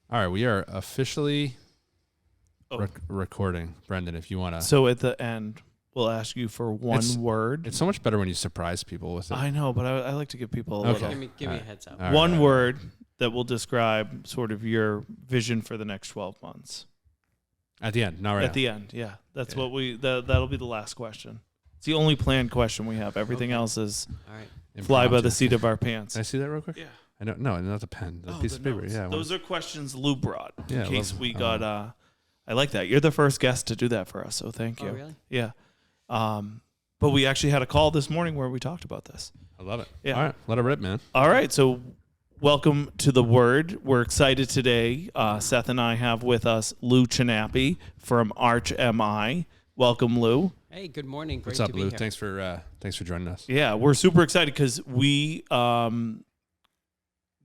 All right, we are officially recording. Brendan, if you want to. So at the end, we'll ask you for one word. It's so much better when you surprise people with it. I know, but I like to give people a little. Give me a heads up. One word that will describe sort of your vision for the next 12 months. At the end, not right At the end, yeah. That's what that'll be the last question. It's the only planned question we have. Everything else is fly by the seat of our pants. Can I see that real quick? Yeah. I don't. No, not the pen. The piece of paper. Notes. Yeah. Those are questions Lou brought in case we love got. I like that. You're the first guest to do that for us, so thank you. Oh, really? Yeah. But we actually had a call this morning where we talked about this. I love it. Yeah. All right, let it rip, man. All right, so welcome to The Word. We're excited today. Seth and I have with us Louis Chinappi from Arch MI. Welcome, Lou. Hey, good morning. Great What's up, to be Lou? here. Thanks for joining us. Yeah, we're super excited because we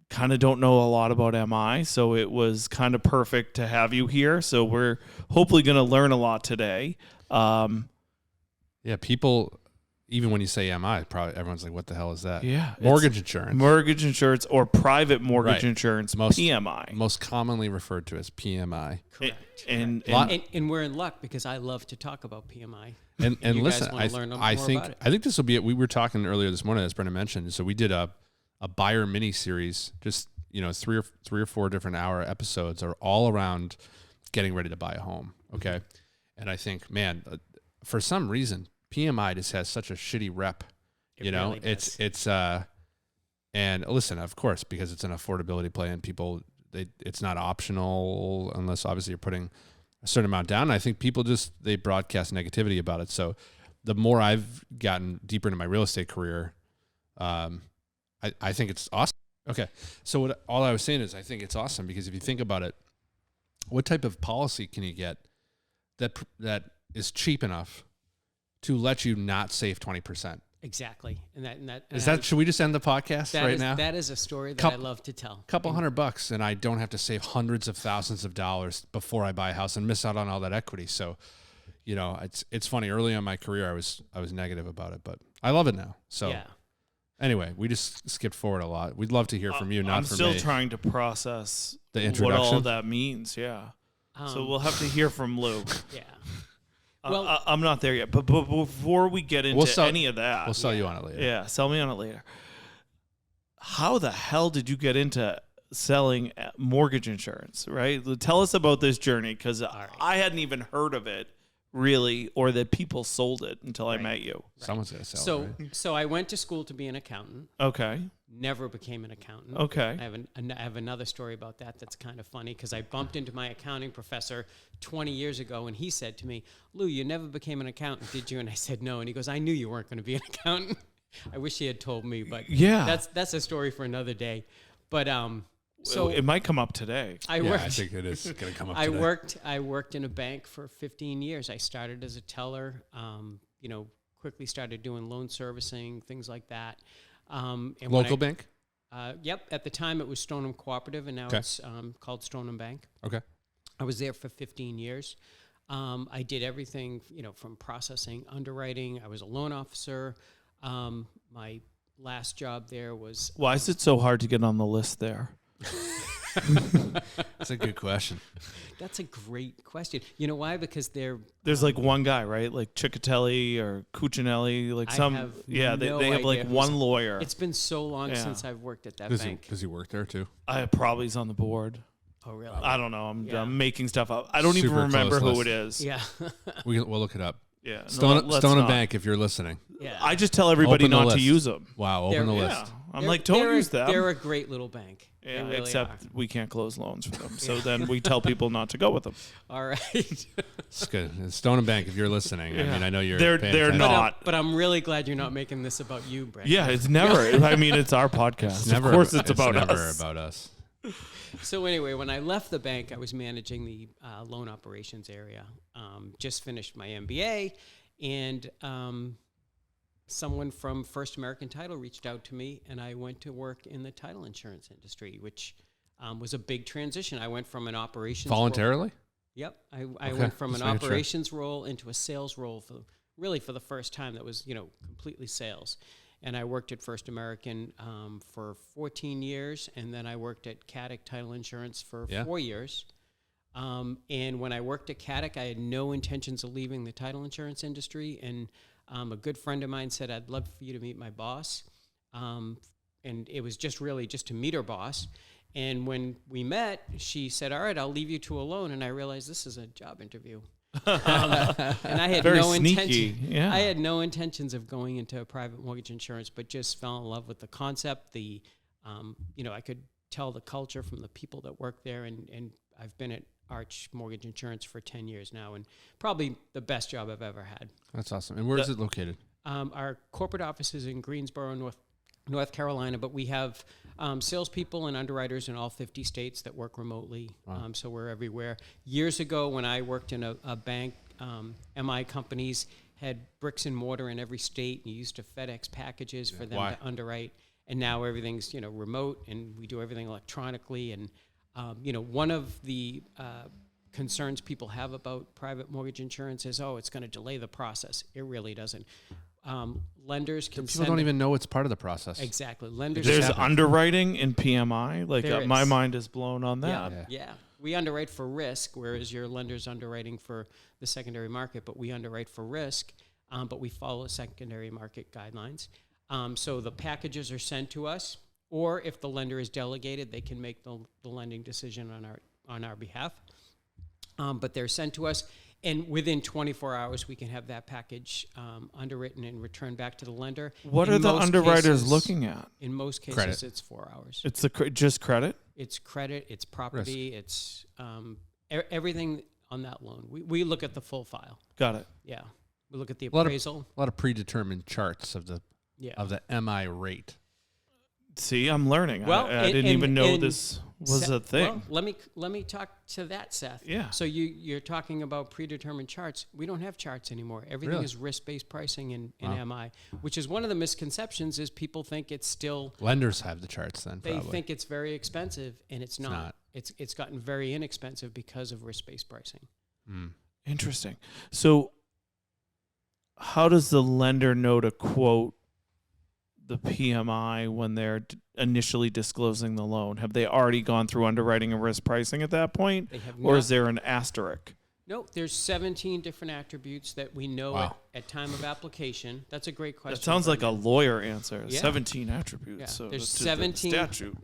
kind of don't know a lot about MI, so it was kind of perfect to have you here. So we're hopefully going to learn a lot today. Yeah, people, even when you say MI, probably everyone's like, "What the hell is that?" Yeah, mortgage insurance, or private mortgage insurance, PMI, most commonly referred to as PMI. Correct. And we're in luck because I love to talk about PMI. And you listen, guys want to learn more I about it. think this will be it. We were talking earlier this morning, as Brendan mentioned. So we did a buyer mini series, just three or four different hour episodes are all around getting ready to buy a home. Okay, and I think, man, for some reason, PMI just has such a shitty rep. Really does. It's and listen, of course, because it's an affordability play and people it's not optional unless obviously you're putting a certain amount down. And I think people they broadcast negativity about it. So the more I've gotten deeper into my real estate career, I think it's awesome. Okay. So all I was saying is I think it's awesome because if you think about it, what type of policy can you get that is cheap enough to let you not save 20%? Exactly. Should we just end the podcast now? That is a story that I love to tell. Couple $100 and I don't have to save hundreds of thousands of dollars before I buy a house and miss out on all that equity. So, it's funny. Early in my career, I was negative about it, but I love it now. So yeah. Anyway, we just skipped forward a lot. We'd love to hear from you, not from me. I'm still trying to process the introduction. What all that means. Yeah. So we'll have to hear from Lou. Yeah. Well, I'm not there yet, but before we get into any of that, we'll sell you on it later. Yeah, sell me on it later. How the hell did you get into selling mortgage insurance? Right? Tell us about this journey because I hadn't even heard of it really, or that people sold it until I met you. Someone's gonna sell it. Right? So I went to school to be an accountant. Okay. Never became an accountant. Okay. I have another story about that that's kind of funny because I bumped into my accounting professor 20 years ago and he said to me, "Lou, you never became an accountant, did you?" And I said, "No." And he goes, "I knew you weren't going to be an accountant." I wish he had told me, but yeah, that's a story for another day. But so it might come up today. I think it is going to come up today. I worked in a bank for 15 years. I started as a teller, quickly started doing loan servicing, things like that. Local bank? Yep. At the time, it was Stoneham Cooperative, and now it's called Stoneham Bank. Okay. I was there for 15 years. I did everything, from processing, underwriting. I was a loan officer. My last job there was... Why is it so hard to get on the list there? That's a good question. That's a great question. You know why? Because there's like one guy, right? Like Ciccatelli or Cuccinelli, like they have like one lawyer. It's been so long since I've worked at that bank. Does he work there too? Probably he's on the board. Oh, really? I don't know. I'm making stuff up. I don't even remember who it is. Yeah. We'll look it up. Yeah. Stoneham Bank, if you're listening. Yeah. I just tell everybody not to use them. Wow, open the list. Yeah. I'm like, don't use them. They're a great little bank. Yeah, really except we can't close loans for them. So then we tell people not to go with them. All right. It's good. Stoneham Bank, if you're listening, I mean, I know you're. They're not. But I'm really glad you're not making this about you, Brett. Yeah, it's never. I mean, it's our podcast. Of course, it's about us. Never about us. So anyway, when I left the bank, I was managing the loan operations area. Just finished my MBA, and someone from First American Title reached out to me, and I went to work in the title insurance industry, which was a big transition. I went from an operations voluntarily. Role. Yep, I went from an operations role into a sales role for the first time. That was completely sales, and I worked at First American for 14 years, and then I worked at Caddick Title Insurance for 4 years. And when I worked at Caddick, I had no intentions of leaving the title insurance industry, and a good friend of mine said, I'd love for you to meet my boss. And it was just to meet her boss. And when we met, she said, all right, I'll leave you two alone. And I realized this is a job interview. And I had Very no sneaky. intention. Yeah. I had no intentions of going into private mortgage insurance, but just fell in love with the concept. I could tell the culture from the people that work there, and I've been at Arch Mortgage Insurance for 10 years now, and probably the best job I've ever had. That's awesome. And where is it located? Our corporate office is in Greensboro, North Carolina, but we have salespeople and underwriters in all 50 states that work remotely. Wow. So we're everywhere. Years ago, when I worked in a bank, MI companies had bricks and mortar in every state. You used to FedEx packages for them to underwrite, and now everything's remote, and we do everything electronically. And one of the concerns people have about private mortgage insurance is, it's going to delay the process. It really doesn't. Lenders can People don't even know it's part of the process. Exactly. Lenders. There's underwriting in PMI. My is. mind is blown on that. Yeah. We underwrite for risk, whereas your lender's underwriting for the secondary market, but we underwrite for risk, but we follow secondary market guidelines. So the packages are sent to us, or if the lender is delegated, they can make the lending decision on our behalf. But they're sent to us, and within 24 hours, we can have that package underwritten and returned back to the lender. What are the underwriters looking at? In most cases, Credit. it's 4 hours. It's just credit? It's credit, it's property, it's everything on that loan. We look at the full file. Got it. Yeah. We look at the appraisal. A lot of predetermined charts of the MI rate. See, I'm learning. Well, I didn't even know this was a thing. Well, let me talk to that, Seth. Yeah. So you're talking about predetermined charts. We don't have charts anymore. Everything Really? is risk-based pricing in MI, which is one of the misconceptions is people think it's still... Lenders have the charts then, They probably. think it's very expensive, and it's not. It's gotten very inexpensive because of risk-based pricing. Interesting. So how does the lender know to quote the PMI when they're initially disclosing the loan? Have they already gone through underwriting and risk pricing at that point? They have or not. Is there an asterisk? No, there's 17 different attributes that we know at time of application. That's a great question. That sounds like a lawyer answer. Yeah. 17 attributes. Yeah. So There's the 17 statute.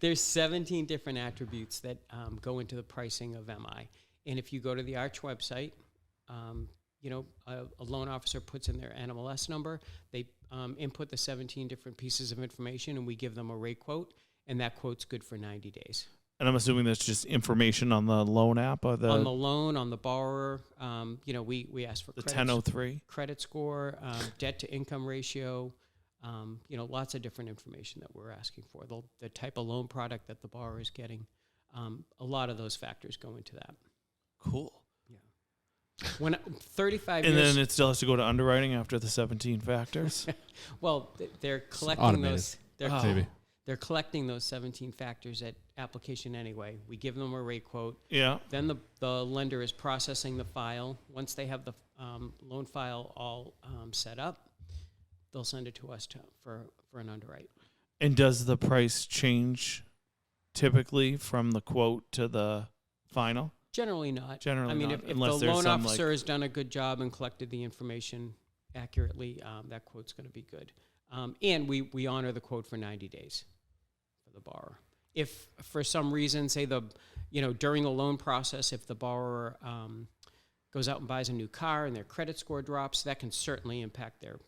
There's 17 different attributes that go into the pricing of MI. And if you go to the Arch website, a loan officer puts in their NMLS number. They input the 17 different pieces of information, and we give them a rate quote, and that quote's good for 90 days. And I'm assuming that's just information on the loan app or On the loan, on the borrower, we ask for the 1003 credit score, debt to income ratio, lots of different information that we're asking for. The type of loan product that the borrower is getting. A lot of those factors go into that. Cool. When 35 and years, then it still has to go to underwriting after the 17 factors. well, they're collecting those. They're collecting those 17 factors at application anyway. We give them a rate quote. Yeah. Then the lender is processing the file. Once they have the loan file all set up, they'll send it to us for an underwrite. And does the price change typically from the quote to the final? Generally not. Generally not. If the loan officer has done a good job and collected the information accurately, that quote's going to be good. And we honor the quote for 90 days for the borrower. If for some reason, say during the loan process, if the borrower goes out and buys a new car and their credit score drops, that can certainly impact their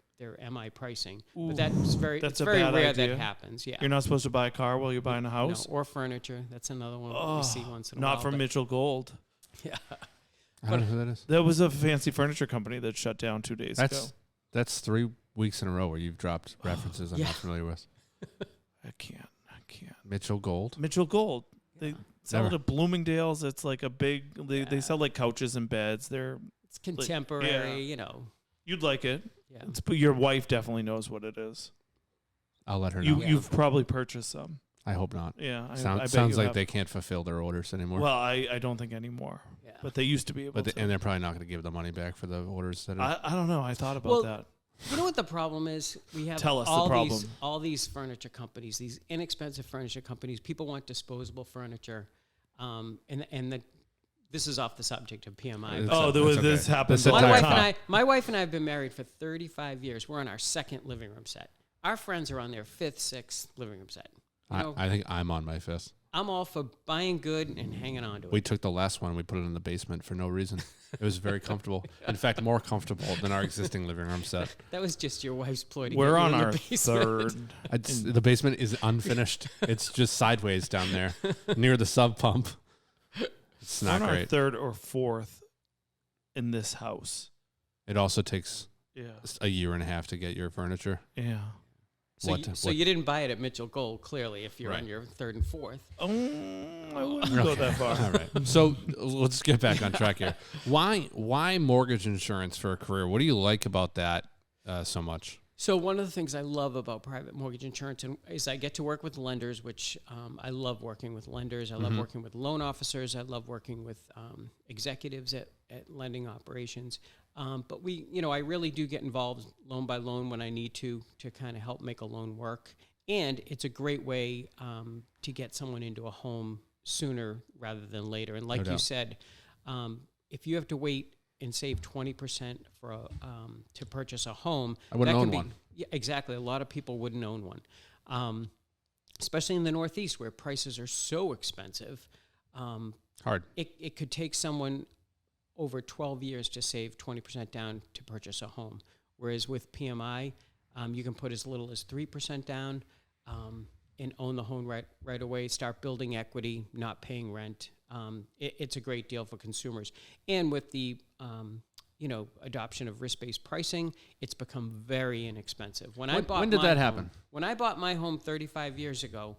MI pricing. Ooh, but it's very bad rare idea. that happens. Yeah. You're not supposed to buy a car while you're buying a house? No, or furniture. That's another one we see once in a while. Not from Mitchell Gold. Yeah. I don't know who that is. That was a fancy furniture company that shut down 2 days ago. That's 3 weeks in a row where you've dropped references I'm not familiar with. I can't. Mitchell Gold. Mitchell Gold. Yeah. They sell it at Bloomingdale's. It's like a big. They sell like couches and beds. It's contemporary. You'd like it. Yeah. Your wife definitely knows what it is. I'll let her know. You've probably purchased some. I hope not. Yeah. I bet sounds you like have. they can't fulfill their orders anymore. Well, I don't think anymore. Yeah. But they used to be able to. And they're probably not going to give the money back for the orders that are. I don't know. I thought about that. You know what the problem is? We have Tell us the all problem. these furniture companies, these inexpensive furniture companies. People want disposable furniture, this is off the subject of PMI. This happens That's all okay. the time. My wife and I have been married for 35 years. We're on our second living room set. Our friends are on their fifth, sixth living room set. You know, I think I'm on my fifth. I'm all for buying good and hanging on to it. We took the last one. We put it in the basement for no reason. It was very comfortable. In fact, more comfortable than our existing living room set. That was just your wife's ploy to We're get you on in our the basement. third. The basement is unfinished. It's just sideways down there near the sub pump. It's not We're on our great. third or fourth in this house. It also takes Yeah. a year and a half to get your furniture. Yeah. So, What- you didn't buy it at Mitchell Gold, clearly, if you're Right. on your third and fourth. I wouldn't go that far. All right. So let's get back on track here. Why mortgage insurance for a career? What do you like about that so much? So one of the things I love about private mortgage insurance is I get to work with lenders, which I love working with lenders. I love working with loan officers. I love working with executives at lending operations. But I really do get involved loan by loan when I need to kind of help make a loan work. And it's a great way to get someone into a home sooner rather than later. And like you said, if you have to wait and save 20% for to purchase a home, I wouldn't that own can one. Yeah, exactly. A lot of people wouldn't own one, especially in the Northeast where prices are so expensive. Hard. It could take someone over 12 years to save 20% down to purchase a home. Whereas with PMI, you can put as little as 3% down and own the home right away, start building equity, not paying rent. It's a great deal for consumers. And with the adoption of risk-based pricing, it's become very inexpensive. When did that happen? When I bought my home 35 years ago,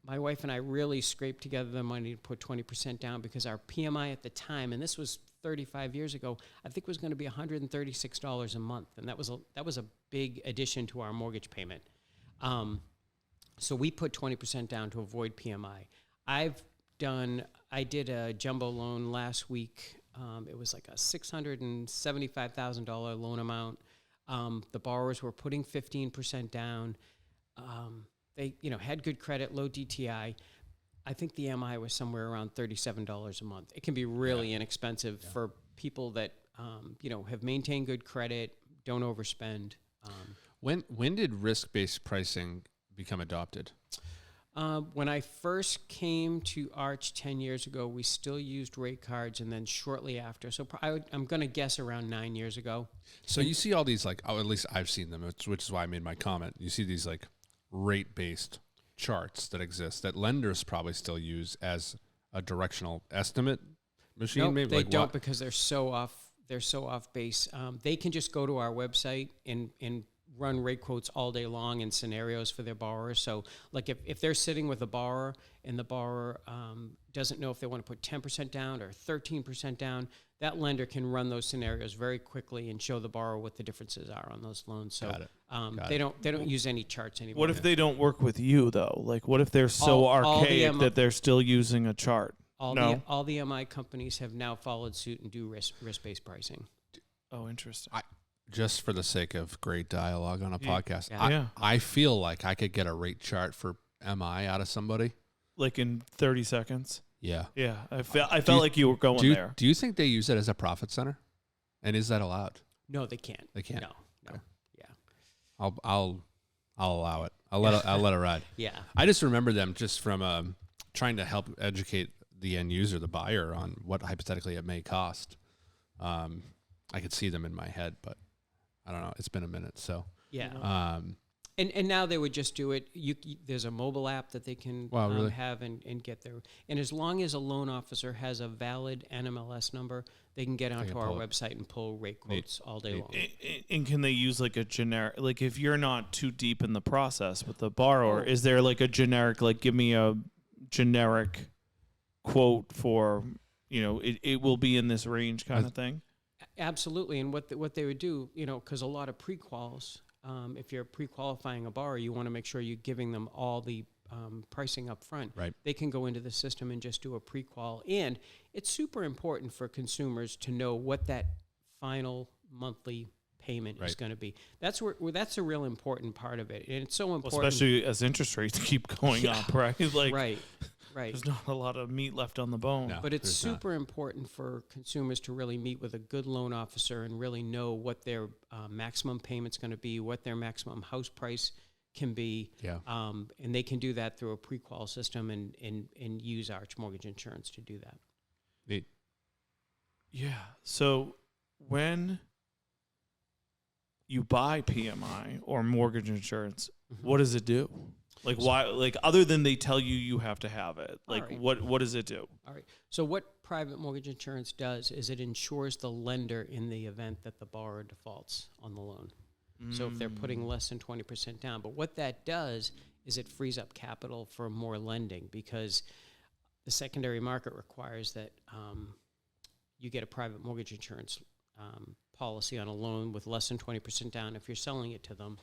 my wife and I really scraped together the money to put 20% down because our PMI at the time, and this was 35 years ago, I think was going to be $136 a month, and that was a big addition to our mortgage payment. So we put 20% down to avoid PMI. I did a jumbo loan last week. It was like a $675,000 loan amount. The borrowers were putting 15% down. They had good credit, low DTI. I think the MI was somewhere around $37 a month. It can be really inexpensive for people that have maintained good credit, don't overspend. When did risk-based pricing become adopted? When I first came to Arch 10 years ago, we still used rate cards, and then shortly after. So I'm going to guess around 9 years ago. So you see all these, at least I've seen them, which is why I made my comment. You see these rate-based charts that exist that lenders probably still use as a directional estimate machine. Nope, maybe they don't because they're so off. They're so off base. They can just go to our website and run rate quotes all day long in scenarios for their borrowers. So if they're sitting with a borrower and the borrower doesn't know if they want to put 10% down or 13% down, that lender can run those scenarios very quickly and show the borrower what the differences are on those loans. So they don't use any charts anymore. What if they don't work with you though? What if they're so archaic that they're still using a chart? All the MI companies have now followed suit and do risk-based pricing. Oh, interesting. Just for the sake of great dialogue on a podcast, Yeah. I feel like I could get a rate chart for MI out of somebody. In 30 seconds? Yeah. Yeah. I felt like you were going there. Do you think they use it as a profit center? And is that allowed? No, they can't. They can't. No. Okay. Yeah. I'll allow it. I'll let it ride. Yeah. I just remember them just from trying to help educate the end user, the buyer, on what hypothetically it may cost. I could see them in my head, but I don't know. It's been a minute, so yeah. And now they would just do it. There's a mobile app that they can really? have and get there. And as long as a loan officer has a valid NMLS number, they can get onto our website and pull rate quotes all day long. And can they use a generic, if you're not too deep in the process with the borrower, is there a generic, give me a generic quote for, it will be in this range kind of thing? Absolutely. And what they would do, because a lot of pre-quals, if you're pre-qualifying a borrower, you want to make sure you're giving them all the pricing up front. Right. They can go into the system and just do a pre-qual. And it's super important for consumers to know what that final monthly payment is Right. going to be. That's that's a real important part of it, and it's so Well, important. especially as interest rates keep going up, right? Like, right. there's not a lot of meat left on the bone. No. But it's there's not. super important for consumers to really meet with a good loan officer and really know what their maximum payment's going to be, what their maximum house price can be. Yeah. And they can do that through a pre-qual system and use Arch Mortgage Insurance to do that. Neat. Yeah. So when you buy PMI or mortgage insurance, what does it do? Like, why? Like, other than they tell you have to have it, like, right. what does it do? All right. So what private mortgage insurance does is it insures the lender in the event that the borrower defaults on the loan. So if they're putting less than 20% down. But what that does is it frees up capital for more lending, because the secondary market requires that you get a private mortgage insurance policy on a loan with less than 20% down if you're selling it to them.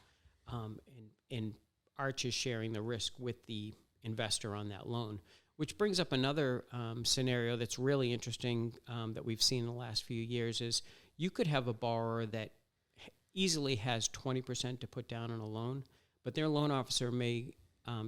And Arch is sharing the risk with the investor on that loan, which brings up another scenario that's really interesting that we've seen in the last few years is you could have a borrower that easily has 20% to put down on a loan, but their loan officer may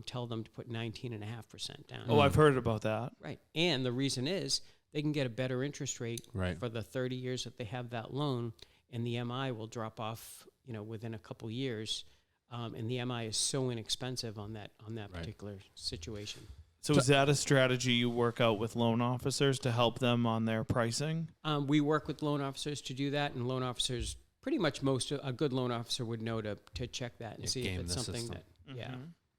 tell them to put 19.5% down. Oh, I've heard about that. Right. And the reason is they can get a better interest rate Right. for the 30 years that they have that loan, and the MI will drop off, within a couple years. And the MI is so inexpensive on that Right. particular situation. So is that a strategy you work out with loan officers to help them on their pricing? We work with loan officers to do that, and loan officers, pretty much a good loan officer would know to check that and Yeah, see if game it's the something system. that, yeah.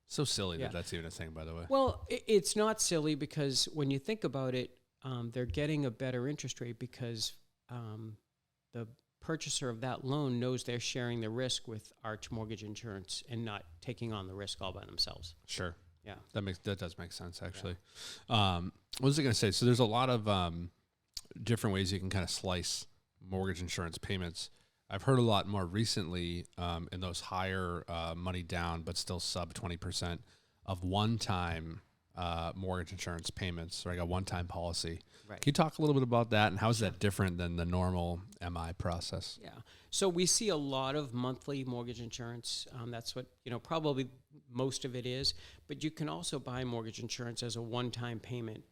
So silly Yeah. that that's even a thing, by the way. Well, it's not silly, because when you think about it, they're getting a better interest rate because the purchaser of that loan knows they're sharing the risk with Arch Mortgage Insurance and not taking on the risk all by themselves. Sure. Yeah. That does make sense, actually. What was I going to say? So there's a lot of different ways you can kind of slice mortgage insurance payments. I've heard a lot more recently in those higher money down, but still sub 20% of one-time mortgage insurance payments, like a one-time policy. Right. Can you talk a little bit about that, and how is that different than the normal MI process? Yeah. So we see a lot of monthly mortgage insurance. That's what, probably most of it is. But you can also buy mortgage insurance as a one-time payment,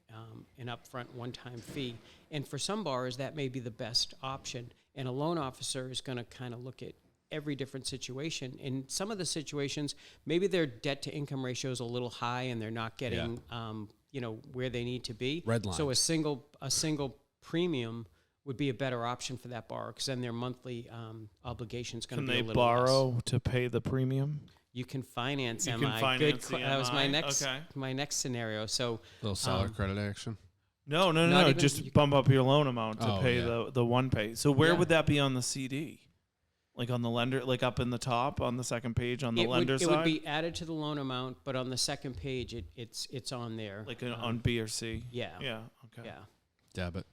an upfront one-time fee. And for some borrowers, that may be the best option. And a loan officer is going to kind of look at every different situation. In some of the situations, maybe their debt-to-income ratio is a little high and they're not getting, where they need to be. Red lines. So a single premium would be a better option for that borrower, because then their monthly obligation is going to be a Can they little borrow less. to pay the premium? You can finance You MI. can finance the That was my MI? next Okay. my next scenario. So Little seller credit action. No. Not even- Just you- bump up your loan amount to Oh, pay yeah. the one pay. So where Yeah. would that be on the CD? Like on the lender, like up in the top on the second page on the it lender would, side? it would be added to the loan amount, but on the second page, it's on there. like on B or C? Yeah. Yeah. Okay. Yeah. Debit.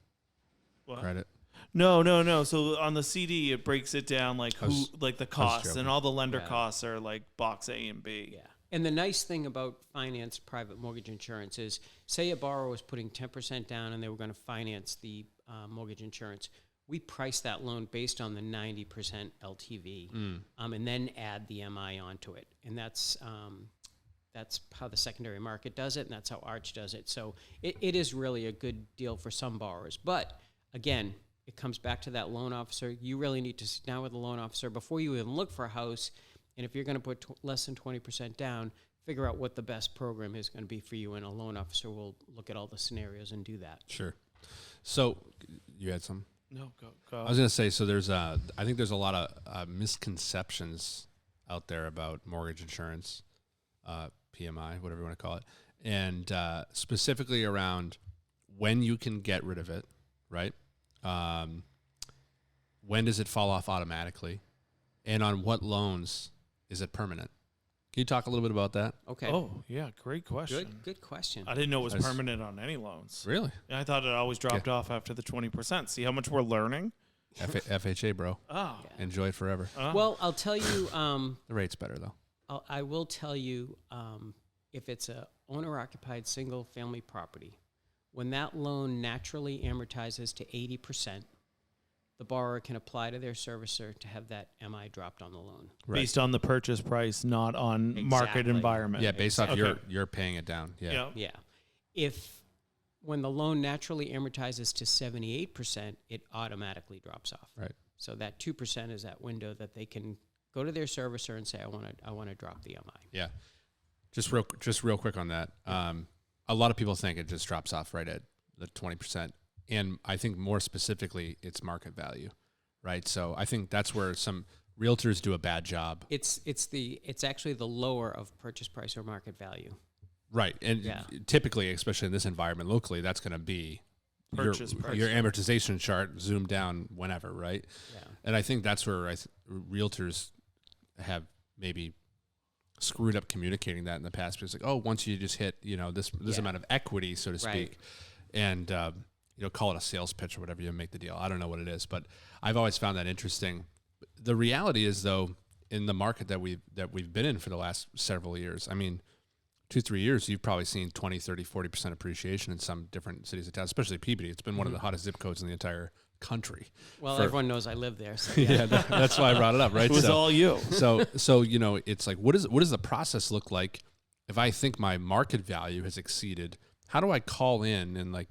What? Credit. No. So on the CD, it breaks it down like the costs, joking. and all the lender Yeah. costs are like box A and B. Yeah. And the nice thing about financed private mortgage insurance is, say a borrower was putting 10% down and they were going to finance the mortgage insurance. We price that loan based on the 90% LTV, and then add the MI onto it. And that's how the secondary market does it, and that's how Arch does it. So it is really a good deal for some borrowers. But again, it comes back to that loan officer. You really need to sit down with the loan officer before you even look for a house. And if you're going to put less than 20% down, figure out what the best program is going to be for you, and a loan officer will look at all the scenarios and do that. Sure. So you had some? No, go. I was going to say, so I think there's a lot of misconceptions out there about mortgage insurance, PMI, whatever you want to call it, and specifically around when you can get rid of it, right? When does it fall off automatically? And on what loans is it permanent? Can you talk a little bit about that? Okay. Oh, yeah, great question. Good question. I didn't know it was That's- permanent on any loans. Really? I thought it always dropped off after the 20%. See how much we're learning? FHA, bro. Oh. Enjoy it forever. Well, I'll tell you. The rate's better, though. I will tell you, if it's a owner-occupied single-family property, when that loan naturally amortizes to 80%, the borrower can apply to their servicer to have that MI dropped on the loan. Right. Based on the purchase price, not on market Exactly. environment. Yeah, based off Okay. you're paying it down. Yeah. Yeah. If when the loan naturally amortizes to 78%, it automatically drops off. Right. So that 2% is that window that they can go to their servicer and say, I want to drop the MI. Yeah. Just real quick on that. A lot of people think it just drops off right at the 20%. And I think more specifically, it's market value, right? So I think that's where some realtors do a bad job. It's actually the lower of purchase price or market value. Right. And typically, especially in this environment locally, that's going to be Purchase price. your amortization chart zoomed down whenever, right? Yeah. And I think that's where realtors have maybe screwed up communicating that in the past. Because like, oh, once you just hit, this amount of equity, so to speak, and call it a sales pitch or whatever, you make the deal. I don't know what it is, but I've always found that interesting. The reality is, though, in the market that we've been in for the last several years, I mean, 2-3 years, you've probably seen 20, 30, 40% appreciation in some different cities and towns, especially Peabody. It's been one of the hottest zip codes in the entire country. Well, everyone knows I live there. So yeah, that's why I brought it up, right? It was all you. So it's like, what does the process look like if I think my market value has exceeded? How do I call in and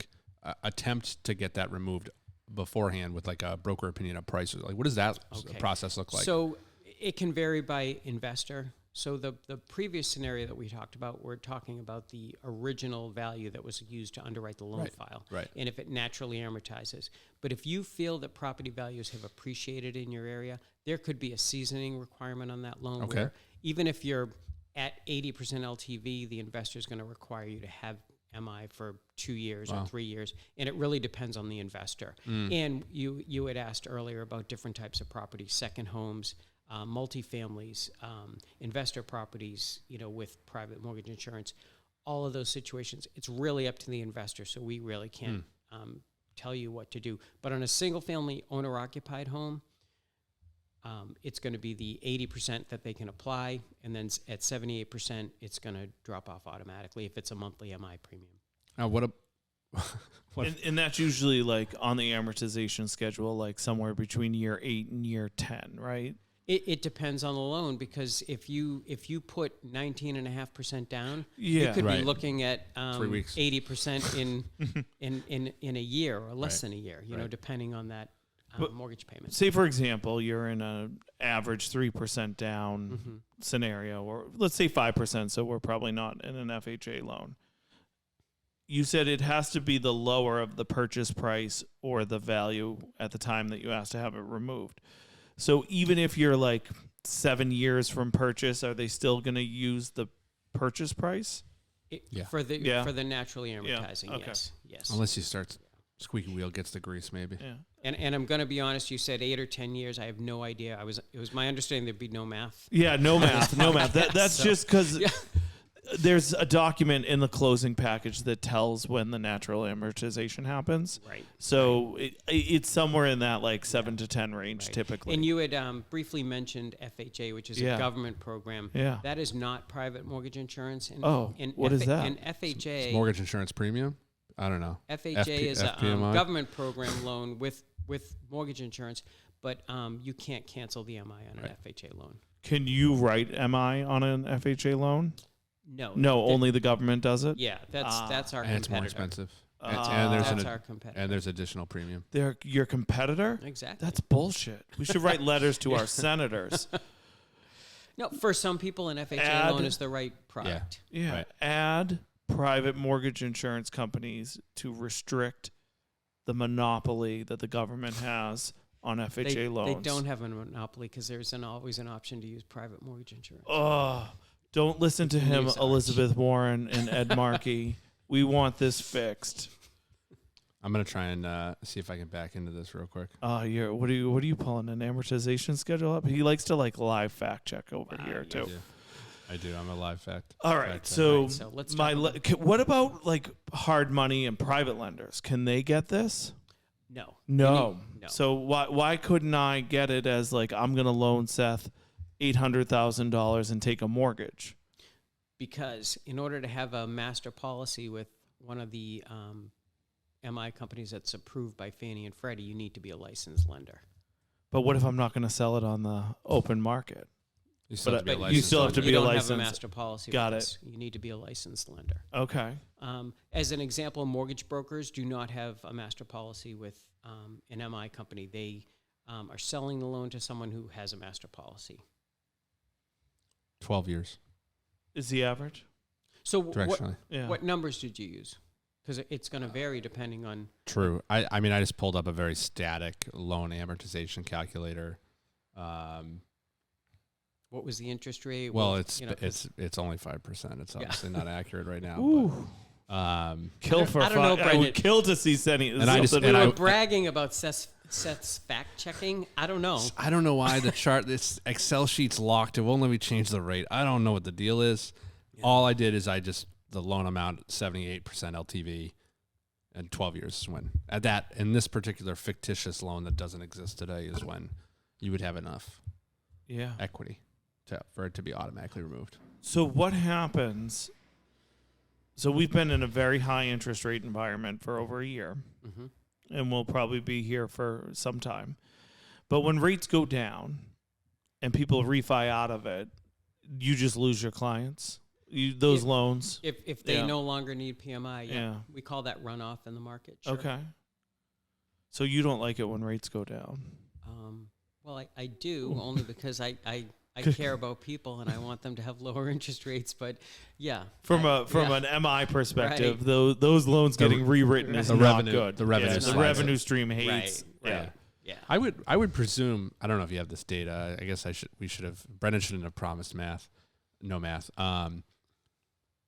attempt to get that removed beforehand with like a broker opinion of prices? Like, what does that process look like? So it can vary by investor. So the previous scenario that we talked about, we're talking about the original value that was used to underwrite the loan file. Right. And if it naturally amortizes. But if you feel that property values have appreciated in your area, there could be a seasoning requirement on that loan. Okay. Where even if you're at 80% LTV, the investor is going to require you to have MI for 2 years or 3 years. And it really depends on the investor. And you had asked earlier about different types of properties, second homes, multifamilies, investor properties, with private mortgage insurance, all of those situations. It's really up to the investor, so we really can't tell you what to do. But on a single-family owner-occupied home, it's going to be the 80% that they can apply, and then at 78%, it's going to drop off automatically if it's a monthly MI premium. Now, And that's usually like on the amortization schedule, like somewhere between year 8 and year 10, right? It depends on the loan, because if you put 19.5% down, Yeah. you could Right. be looking at 3 weeks. 80% in a year or less than a year, depending on that mortgage payment. Say, for example, you're in an average 3% down scenario, or let's say 5%, so we're probably not in an FHA loan. You said it has to be the lower of the purchase price or the value at the time that you asked to have it removed. So even if you're like 7 years from purchase, are they still going to use the purchase price? For the naturally Yeah. amortizing, Okay. yes. unless you start squeaky wheel gets the grease, maybe. Yeah. And I'm going to be honest, you said 8 or 10 years. I have no idea. It was my understanding there'd be no math. Yeah, no math, no math. That's just because there's a document in the closing package that tells when the natural amortization happens. Right. So it's somewhere in that like 7 to 10 range Right. typically. And you had briefly mentioned FHA, which is a government program. Yeah. That is not private mortgage insurance. And, what is that? And FHA, Mortgage insurance premium? I don't know. FHA is a FPMI? government program loan with mortgage insurance, but you can't cancel the MI on an FHA loan. Can you write MI on an FHA loan? No. No, only the government does it? Yeah, that's our And it's competitor. more expensive. That's our competitor. And there's additional premium. They're your competitor? Exactly. That's bullshit. We should write letters to our senators. No, for some people, an FHA loan is the right product. Yeah. Right. Add private mortgage insurance companies to restrict the monopoly that the government has on FHA loans. They don't have a monopoly because there's always an option to use private mortgage insurance. Oh, don't listen to him, News Elizabeth Warren and Ed Markey. We want this fixed. I'm gonna try and see if I can back into this real quick. What are you pulling, an amortization schedule up? He likes to like live fact check over here too. I do. I'm a live fact. All right, fact so, Right, so let's talk about- what about like hard money and private lenders? Can they get this? No. No. No. So why couldn't I get it as like I'm gonna loan Seth $800,000 and take a mortgage? Because in order to have a master policy with one of the MI companies that's approved by Fannie and Freddie, you need to be a licensed lender. But what if I'm not going to sell it on the open market? You still have to be a But licensed you still have to lender. be a don't licensed. have a master policy. Got with it. us. You need to be a licensed lender. Okay. As an example, mortgage brokers do not have a master policy with an MI company. They are selling the loan to someone who has a master policy. 12 years Is the average? So directionally. what numbers did you use? Because it's going to vary depending on. True. I mean, I just pulled up a very static loan amortization calculator. What was the interest rate? Well, What- it's you know, it's only 5%. It's obviously not accurate right now. Ooh. But, Kill for I don't know, I Brendan. would kill to see Senny. And I just- we and were I- bragging about Seth's fact checking. I don't know. I don't know why the chart, this Excel sheet's locked. It won't let me change the rate. I don't know what the deal is. Yeah. All I did is the loan amount, 78% LTV, and 12 years is when. At that, in this particular fictitious loan that doesn't exist today is when you would have enough equity for it to be automatically removed. So what happens? So we've been in a very high interest rate environment for over a year, Mm-hmm. and we'll probably be here for some time. But when rates go down and people refi out of it, you just lose your clients. Those loans. If they no longer need PMI, Yeah. we call that runoff in the market. Sure. Okay. So you don't like it when rates go down. Well, I do only because I care about people and I want them to have lower interest rates. But yeah, From an MI perspective, Right. those loans getting rewritten is the not revenue- good. the revenue the slides revenue it. stream hates. Right. Yeah. I would presume, I don't know if you have this data. I guess we should have, Brendan shouldn't have promised no math.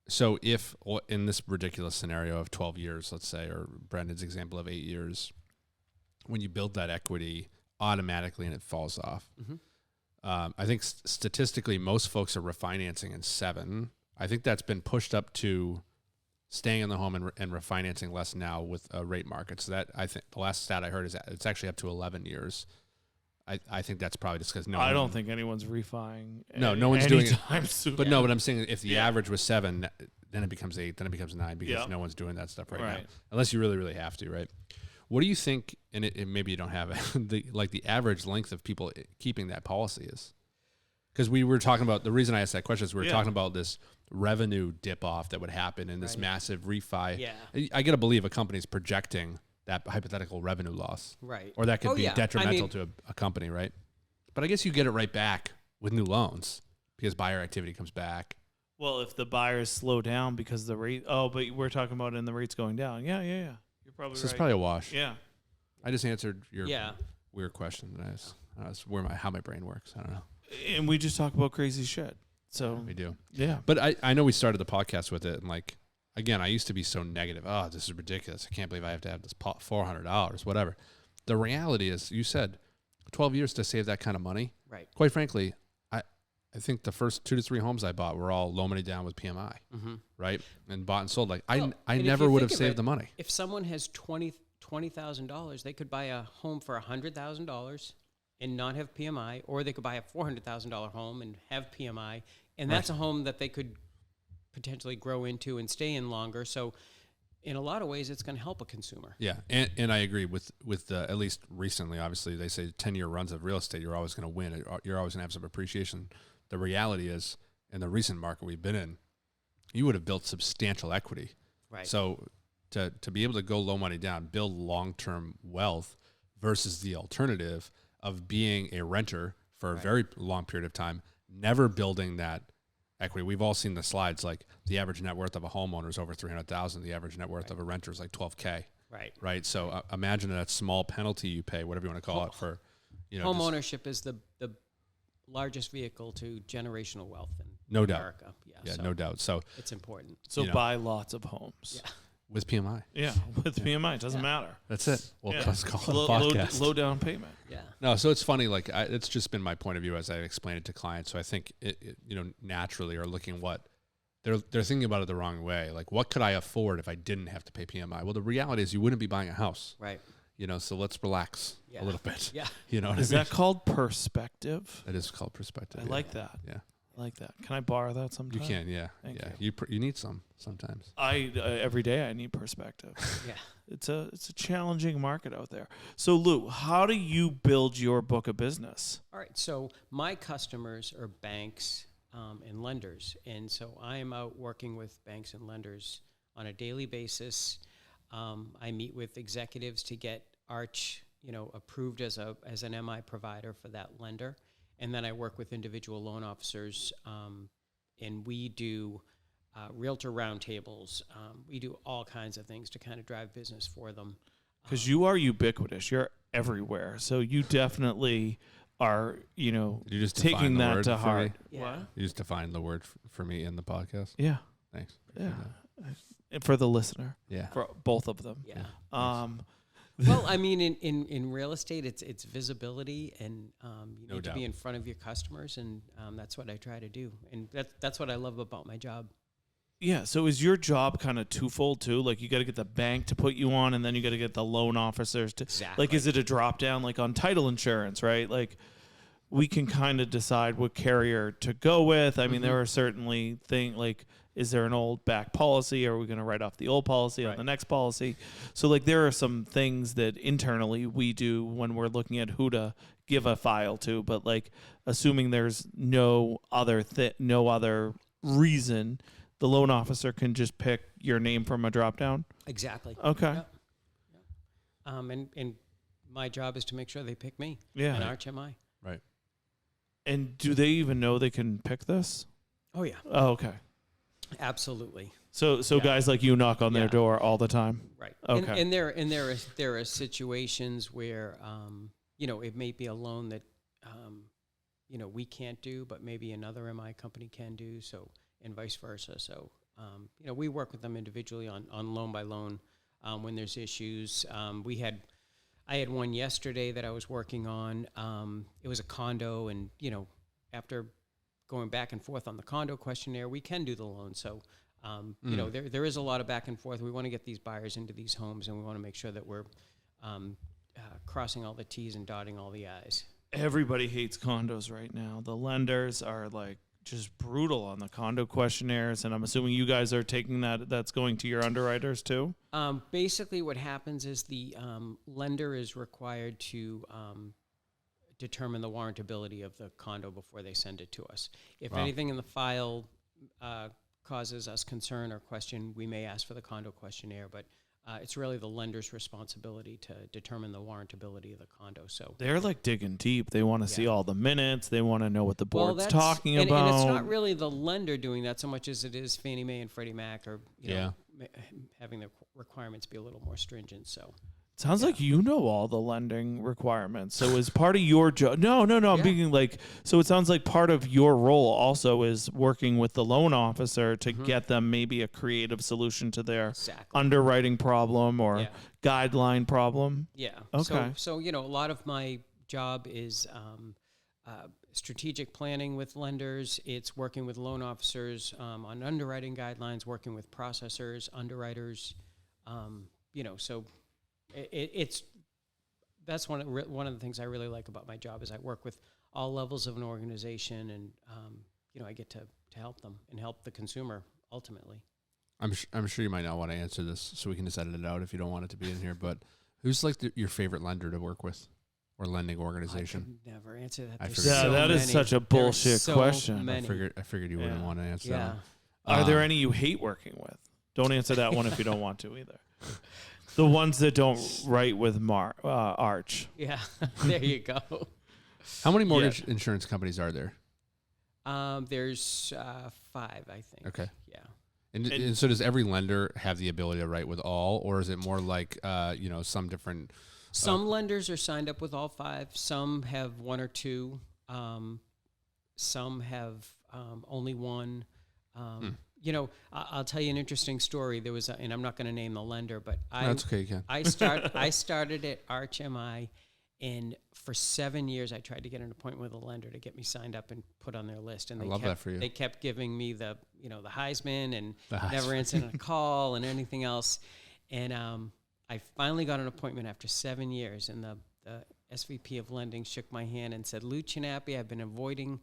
So if in this ridiculous scenario of 12 years, let's say, or Brendan's example of 8 years, when you build that equity automatically and it falls off, Mm-hmm. I think statistically most folks are refinancing in 7. I think that's been pushed up to staying in the home and refinancing less now with a rate market. So that, I think the last stat I heard is that it's actually up to 11 years. I think that's probably just because I don't think anyone's refining. No one's doing it. anytime soon. But no, but I'm saying if the Yeah. average was 7, then it becomes 8, then it becomes 9 because Yeah. no one's doing that stuff right now, Right. unless you really, really have to, right? What do you think? And maybe you don't have it, the average length of people keeping that policy is? Because we were talking about, the reason I asked that question is we were Yeah. talking about this revenue dip off that would happen in this Right. massive refi. Yeah. I got to believe a company's projecting that hypothetical revenue loss, Right. or that could Oh, be yeah. I detrimental mean- to a company, right? But I guess you get it right back with new loans because buyer activity comes back. Well, if the buyers slow down because the rate. Oh, but we're talking about in the rates going down. Yeah. You're probably So right. it's probably a wash. Yeah. I just answered your Yeah. weird question that I was how my brain works. I don't know. And we just talk about crazy shit. So We do. yeah. But I know we started the podcast with it, and like, again, I used to be so negative. Oh, this is ridiculous. I can't believe I have to have this $400, whatever. The reality is, you said 12 years to save that kind of money. Right. Quite frankly, I think the first 2 to 3 homes I bought were all low money down with PMI, Mm-hmm. right? And bought and sold. Like Well, I and if never you would have think of saved it, the money. If someone has $20,000, they could buy a home for $100,000 and not have PMI, or they could buy a $400,000 home and have PMI, and that's a home that they could potentially grow into and stay in longer. So, in a lot of ways, it's going to help a consumer. Yeah, and I agree with the, at least recently, obviously, they say 10-year runs of real estate, you're always going to win. You're always going to have some appreciation. The reality is, in the recent market we've been in, you would have built substantial equity. Right. So to be able to go low money down, build long-term wealth versus the alternative of being a renter for a very long period of time, never building that equity. We've all seen the slides, like the average net worth of a homeowner is over $300,000. The average net worth of a renter is like $12K. Right. Right. So imagine that small penalty you pay, whatever you want to call it, for, Home ownership is the largest vehicle to generational wealth in No doubt. America. Yeah, so no doubt. So it's important. So you know. buy lots of homes. Yeah. with PMI, Yeah. With PMI, it doesn't matter. that's it. Well, Yeah. let's call it a Low, podcast. low down payment. Yeah. No, so it's funny. Like it's just been my point of view as I explain it to clients. So I think it naturally are looking what they're thinking about it the wrong way. Like, what could I afford if I didn't have to pay PMI? Well, the reality is you wouldn't be buying a house. Right. So let's relax a little bit. Yeah. You know what Is I mean? that called perspective? It is called perspective. I like that. Yeah. I like that. Can I borrow that sometime? You can, yeah. Thank yeah. You need some sometimes. I every day I need perspective. Yeah. It's a challenging market out there. So Lou, how do you build your book of business? All right. So my customers are banks and lenders, and so I am out working with banks and lenders on a daily basis. I meet with executives to get Arch, approved as an MI provider for that lender, and then I work with individual loan officers, and we do realtor roundtables. We do all kinds of things to kind of drive business for them. Because you are ubiquitous. You're everywhere. So you definitely are, You just taking define the that word to for heart. me? Yeah. What? You just defined the word for me in the podcast. Yeah. Thanks. Yeah. And for the listener, Yeah. for both of them. Yeah. Well, I mean, in real estate, it's visibility, and you No need to doubt. be in front of your customers, and that's what I try to do, and that's what I love about my job. yeah. So is your job kind of twofold too? Like you got to get the bank to put you on, and then you got to get the loan officers to. Exactly. Like, is it a drop down like on title insurance, right? Like we can kind of decide what carrier to go with. I mean, there are certainly things like, is there an old back policy? Are we going to write off the old policy on Right. the next policy? So like there are some things that internally we do when we're looking at who to give a file to, but like assuming there's no other reason, the loan officer can just pick your name from a drop down. Exactly. Okay. Yep. And my job is to make sure they pick me. Yeah. And Arch MI. Right. And do they even know they can pick this? Oh yeah. Oh, okay. Absolutely. So Yeah. guys like you knock on their Yeah. door all the time. Right. Okay. And there are situations where it may be a loan that we can't do, but maybe another MI company can do. So and vice versa. So we work with them individually on loan by loan when there's issues. I had one yesterday that I was working on. It was a condo, and after going back and forth on the condo questionnaire, we can do the loan. So, there is a lot of back and forth. We want to get these buyers into these homes, and we want to make sure that we're crossing all the T's and dotting all the I's. Everybody hates condos right now. The lenders are like just brutal on the condo questionnaires, and I'm assuming you guys are taking that's going to your underwriters too? Basically, what happens is the lender is required to determine the warrantability of the condo before they send it to us. If anything in the file causes us concern or question, we may ask for the condo questionnaire, but it's really the lender's responsibility to determine the warrantability of the condo. So They're like digging deep. They want to see all the minutes. They want to know what the board's that's- talking and about. it's not really the lender doing that so much as it is Fannie Mae and Freddie Mac, or having the requirements be a little more stringent. So Sounds like you know all the lending requirements. So is part of your job? No. I'm thinking like, so it sounds like part of your role also is working with the loan officer to get them maybe a creative solution to their underwriting problem or guideline problem. Yeah. Okay. So a lot of my job is strategic planning with lenders. It's working with loan officers on underwriting guidelines, working with processors, underwriters. So that's one of the things I really like about my job is I work with all levels of an organization, and I get to help them and help the consumer ultimately. I'm sure you might not want to answer this, so we can just edit it out if you don't want it to be in here. But who's like your favorite lender to work with, or lending organization? I could never answer that. I There's figured- so that is many. such a There are bullshit so question. many. I figured you wouldn't want to answer that. Yeah. one. Are there any you hate working with? Don't answer that one if you don't want to either. The ones that don't write with Arch. Yeah. There you go. How many mortgage insurance companies are there? There's 5, I think. Okay. Yeah. And so does every lender have the ability to write with all, or is it more like some different? Some lenders are signed up with all 5. Some have 1 or 2. Some have only 1. I'll tell you an interesting story. There was, and I'm not going to name the lender, but That's okay. You can. I started at Arch MI, and for 7 years I tried to get an appointment with a lender to get me signed up and put on their list. And I love that for you. They kept giving me the Heisman and The never Heisman. answering a call and anything else. And I finally got an appointment after 7 years, and the SVP of lending shook my hand and said, "Louis Chinappi, I've been avoiding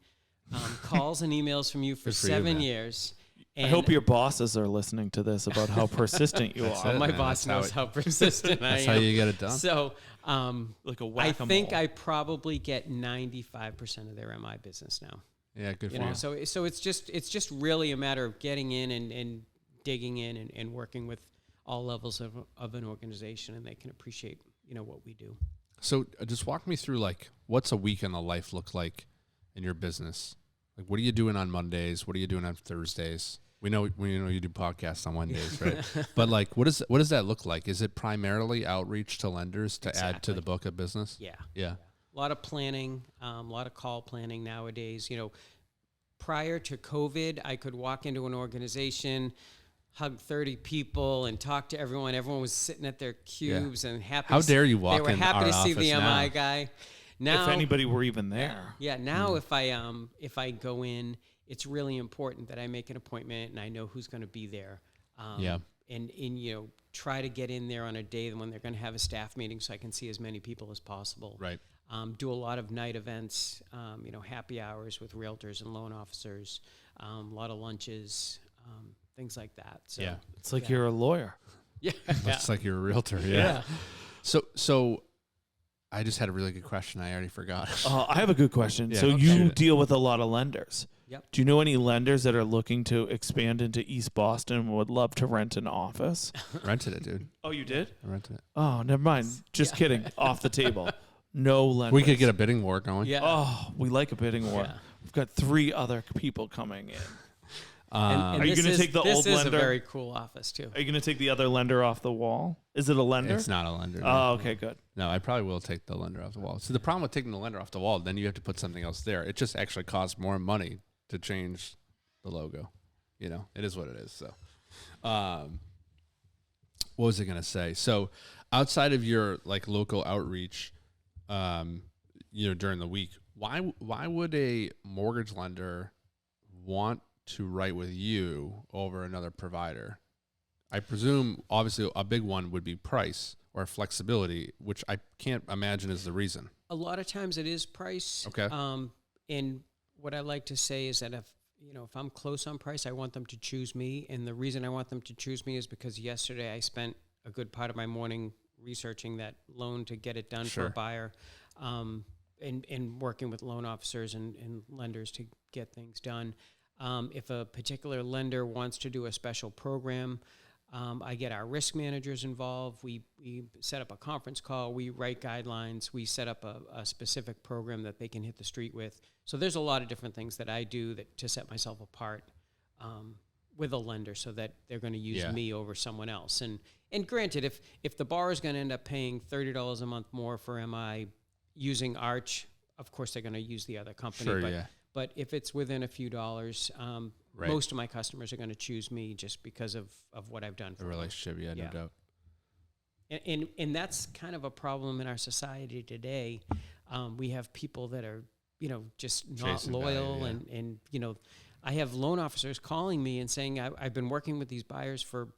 calls and emails from you for Good for you, 7 man. years. I And hope your bosses are listening to this about how persistent you That's are. it. my man, boss that's how knows it- how persistent I That's am. how you get it done. So Like a I whack-a-mole. think I probably get 95% of their MI business now. Yeah, good You for know, you. so it's just really a matter of getting in and digging in and working with all levels of an organization, and they can appreciate what we do. So just walk me through, like, what's a week in the life look like in your business? Like, what are you doing on Mondays? What are you doing on Thursdays? We know you do podcasts on Wednesdays, right? But like, what does that look like? Is it primarily outreach to lenders to add to Exactly. the book of business? Yeah. Yeah. A lot of planning, a lot of call planning nowadays. Prior to COVID, I could walk into an organization, hug 30 people, and talk to everyone. Everyone was sitting at their cubes and happy. How dare you They walk were in happy our to see the office now? MI guy. Now, if anybody were even there. yeah. Now, if I go in, it's really important that I make an appointment and I know who's going to be there. Yeah. And try to get in there on a day when they're going to have a staff meeting so I can see as many people as possible. Right. Do a lot of night events, happy hours with realtors and loan officers, a lot of lunches, things like that. So, Yeah. It's like Yeah. you're a lawyer. yeah. Looks like you're a realtor. Yeah. So I just had a really good question. I already forgot. I have a good question. Yeah, So okay. you deal with a lot of lenders. Yep. Do you know any lenders that are looking to expand into East Boston and would love to rent an office? Rented it, dude. Oh, you did? I rented it. Oh, never mind. Just Yeah. kidding. Off the table. No lenders. We could get a bidding war going. Yeah. Oh, we like a bidding war. Yeah. We've got 3 other people coming in. And Are you this gonna is- take the this old is lender? a very cool office too. Are you going to take the other lender off the wall? Is it a lender? It's not a lender. no. Oh, okay, good. No, I probably will take the lender off the wall. So the problem with taking the lender off the wall, then you have to put something else there. It just actually costs more money to change the logo. It is what it is. So, what was I going to say? So outside of your like local outreach, during the week, why would a mortgage lender want to write with you over another provider? I presume, obviously, a big one would be price or flexibility, which I can't imagine is the reason. A lot of times it is price. Okay. And what I like to say is that if I'm close on price, I want them to choose me. And the reason I want them to choose me is because yesterday I spent a good part of my morning researching that loan to get it done for Sure. a buyer, and working with loan officers and lenders to get things done. If a particular lender wants to do a special program, I get our risk managers involved. We set up a conference call. We write guidelines. We set up a specific program that they can hit the street with. So there's a lot of different things that I do to set myself apart with a lender so that they're going to use Yeah. me over someone else. And granted, if the borrower is going to end up paying $30 a month more for MI using Arch, of course they're going to use the other company. Sure, but, yeah. but if it's within a few dollars, Right. most of my customers are going to choose me just because of what I've done for The them. relationship, yeah, no Yeah. doubt. And that's kind of a problem in our society today. We have people that are, just not Chasing value, loyal. yeah. And I have loan officers calling me and saying, I've been working with these buyers for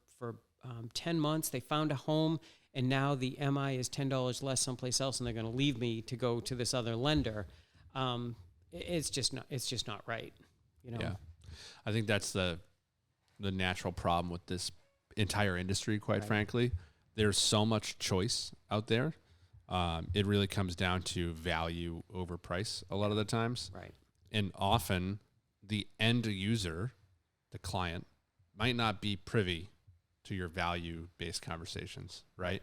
10 months. They found a home, and now the MI is $10 less someplace else, and they're going to leave me to go to this other lender. It's just not right. Yeah. I think that's the natural problem with this entire industry, quite Right. frankly. There's so much choice out there. It really comes down to value over price a lot of the times. Right. And often the end user, the client, might not be privy to your value-based conversations, right?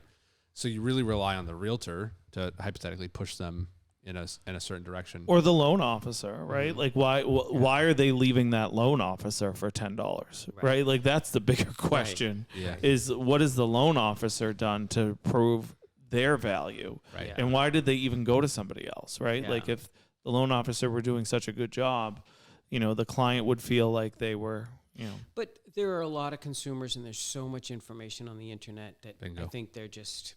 So you really rely on the realtor to hypothetically push them in a certain direction. Or the loan officer, right? Mhm. Like, why are they leaving that loan officer for $10, Right. right? Like, that's the bigger question. Yeah. Is what has the loan officer done to prove their value, Right. Yeah. and why did they even go to somebody else, right? Yeah. Like, if the loan officer were doing such a good job, the client would feel like they were, But there are a lot of consumers, and there's so much information on the internet that Bingo. I think they're just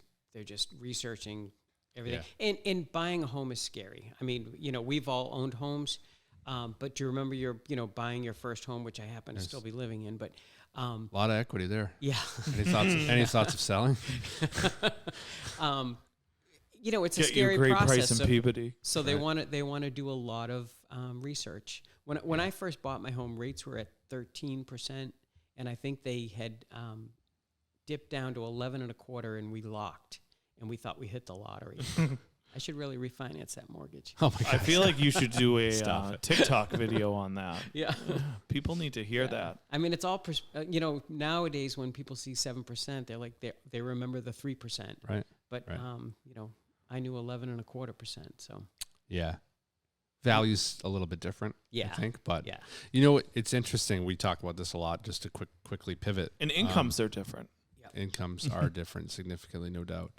researching everything. And buying a home is scary. I mean, we've all owned homes, but do you remember buying your first home, which I happen to Yes. still be living in? But A lot of equity there. yeah, Any thoughts of selling? it's a get you a scary great process. price in Peabody. So they Right. want to do a lot of research. When I first bought my home, rates were at 13%, and I think they had dipped down to 11 and a quarter, and we locked, and we thought we hit the lottery. I should really refinance that mortgage. Oh my I God. feel like you should do a Stop it. TikTok video on that. Yeah. People need to hear that. I mean, it's all, nowadays when people see 7%, they're like, they remember the 3%. Right. But, Right. I knew 11 and a quarter%. So, Yeah. Value's a little bit different, yeah. I think. But, Yeah. it's interesting. We talk about this a lot, just to quickly pivot. And incomes are different. Incomes are different significantly, no doubt.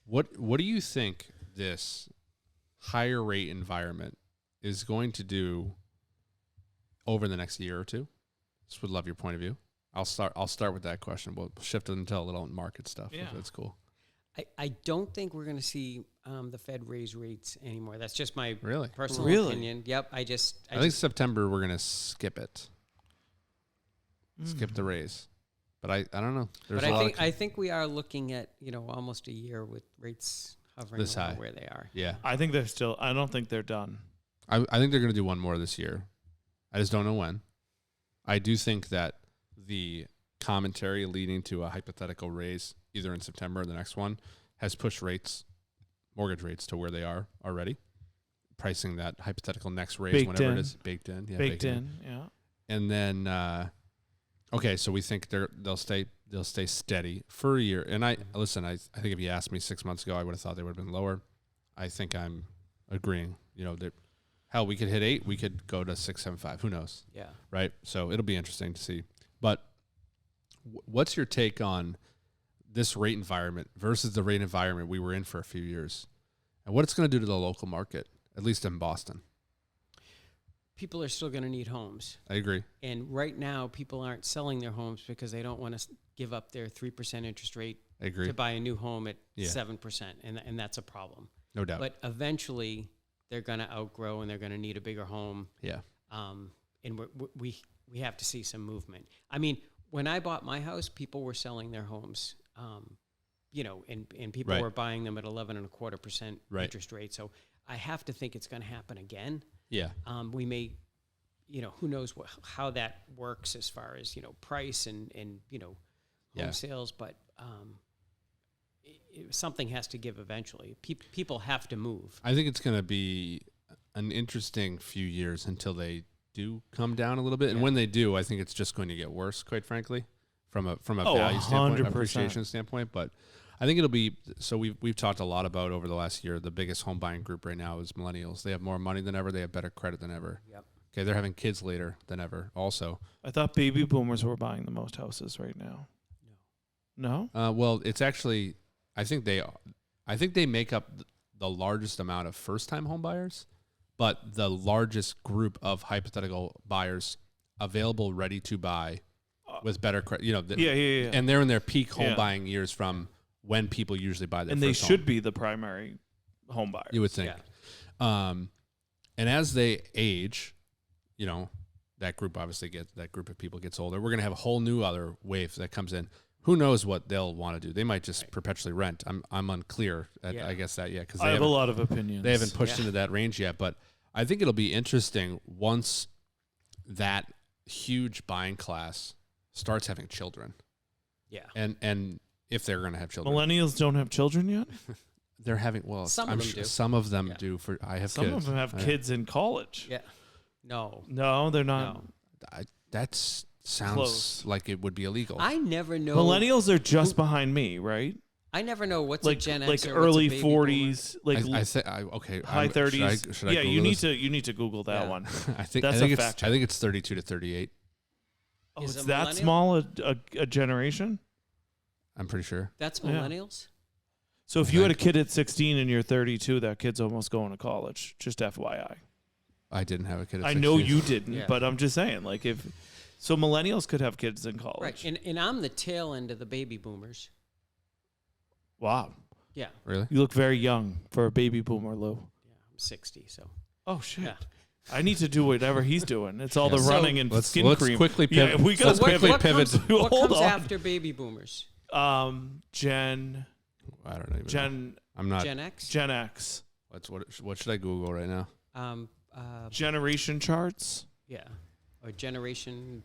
What do you think this higher rate environment is going to do over the next year or two? Just would love your point of view. I'll start with that question. We'll shift it into a little market stuff. Yeah. If that's cool. I don't think we're going to see the Fed raise rates anymore. That's just my Really? personal Really? opinion. Yep. I think September we're gonna skip it. Skip the raise. But I don't know. But I think we are looking at almost a year with rates hovering This high. where they are. Yeah. I don't think they're done. I think they're gonna do one more this year. I just don't know when. I do think that the commentary leading to a hypothetical raise either in September or the next one has pushed mortgage rates to where they are already, pricing that hypothetical next raise Baked whenever in. it is baked in. Yeah, Baked in, yeah. And then, okay, so we think they'll stay steady for a year. And I think if you asked me 6 months ago, I would have thought they would have been lower. I think I'm agreeing. Hell, we could hit 8, we could go to 6, 7, 5. Who knows? Yeah. Right. So it'll be interesting to see. But what's your take on this rate environment versus the rate environment we were in for a few years, and what it's going to do to the local market, at least in Boston? People are still going to need homes. I agree. And right now, people aren't selling their homes because they don't want to give up their 3% interest rate I agree. to buy a new home at Yeah. 7%. And that's a problem. No doubt. But eventually, they're going to outgrow and they're going to need a bigger home. Yeah. And we have to see some movement. I mean, when I bought my house, people were selling their homes, and people Right. were buying them at 11.25% Right. interest rate. So I have to think it's going to happen again. Yeah. We may, who knows how that works as far as, price and home Yeah. sales, but something has to give eventually. People have to move. I think it's going to be an interesting few years until they do come down a little bit. And when they do, I think it's just going to get worse, quite frankly, from a value standpoint, 100%. appreciation standpoint. But I think it'll be, so we've talked a lot about over the last year, the biggest home buying group right now is millennials. They have more money than ever. They have better credit than ever. Yep. Okay, they're having kids later than ever also. I thought baby boomers were buying the most houses right now. No? Well, it's actually, I think they make up the largest amount of first-time home buyers, but the largest group of hypothetical buyers available, ready to buy with better credit. Yeah. And they're in their peak home Yeah. buying years from when people usually buy their And first they should home. be the primary home buyers. You would think. Yeah. And as they age, that group of people gets older. We're going to have a whole new other wave that comes in. Who knows what they'll want to do? They might just perpetually rent. I'm unclear. I guess that because I have a lot of opinions. they haven't pushed into that range yet. But I think it'll be interesting once that huge buying class starts having children. Yeah. And if they're going to have children, Millennials don't have children yet? they're having. Well, some of them do. I have Some kids. of them have kids in college. Yeah. No. No, they're not. No. That sounds Close. like it would be illegal. I never know. Millennials are just behind me, right? I never know what's Like a Gen like X or early what's a baby 40s, like okay. high 30s. Should I Yeah, Google you need this? you need to Google that Yeah. one. I think That's I think a it's fact I think it's 32 to 38. Oh, Is it's a that millennial? small a generation? I'm pretty sure. That's Yeah. millennials? So if you had a kid at 16 and you're 32, that kid's almost going to college. Just FYI. I didn't have a kid. At I know 16. you didn't, Yeah. but I'm just saying, like so millennials could have kids in college. Right. And I'm the tail end of the baby boomers. Wow. Yeah. Really? You look very young for a baby boomer, Lou. Yeah. I'm 60, so. Oh shit. Yeah. I need to do whatever he's doing. It's all the So- running and Let's skin cream. quickly pivot. Yeah, we got Let's quickly pivot. What Hold comes on. after baby boomers? Gen I don't know. I'm not. Gen X? Gen X. What should I Google right now? Um, Generation charts. Yeah. Or generation.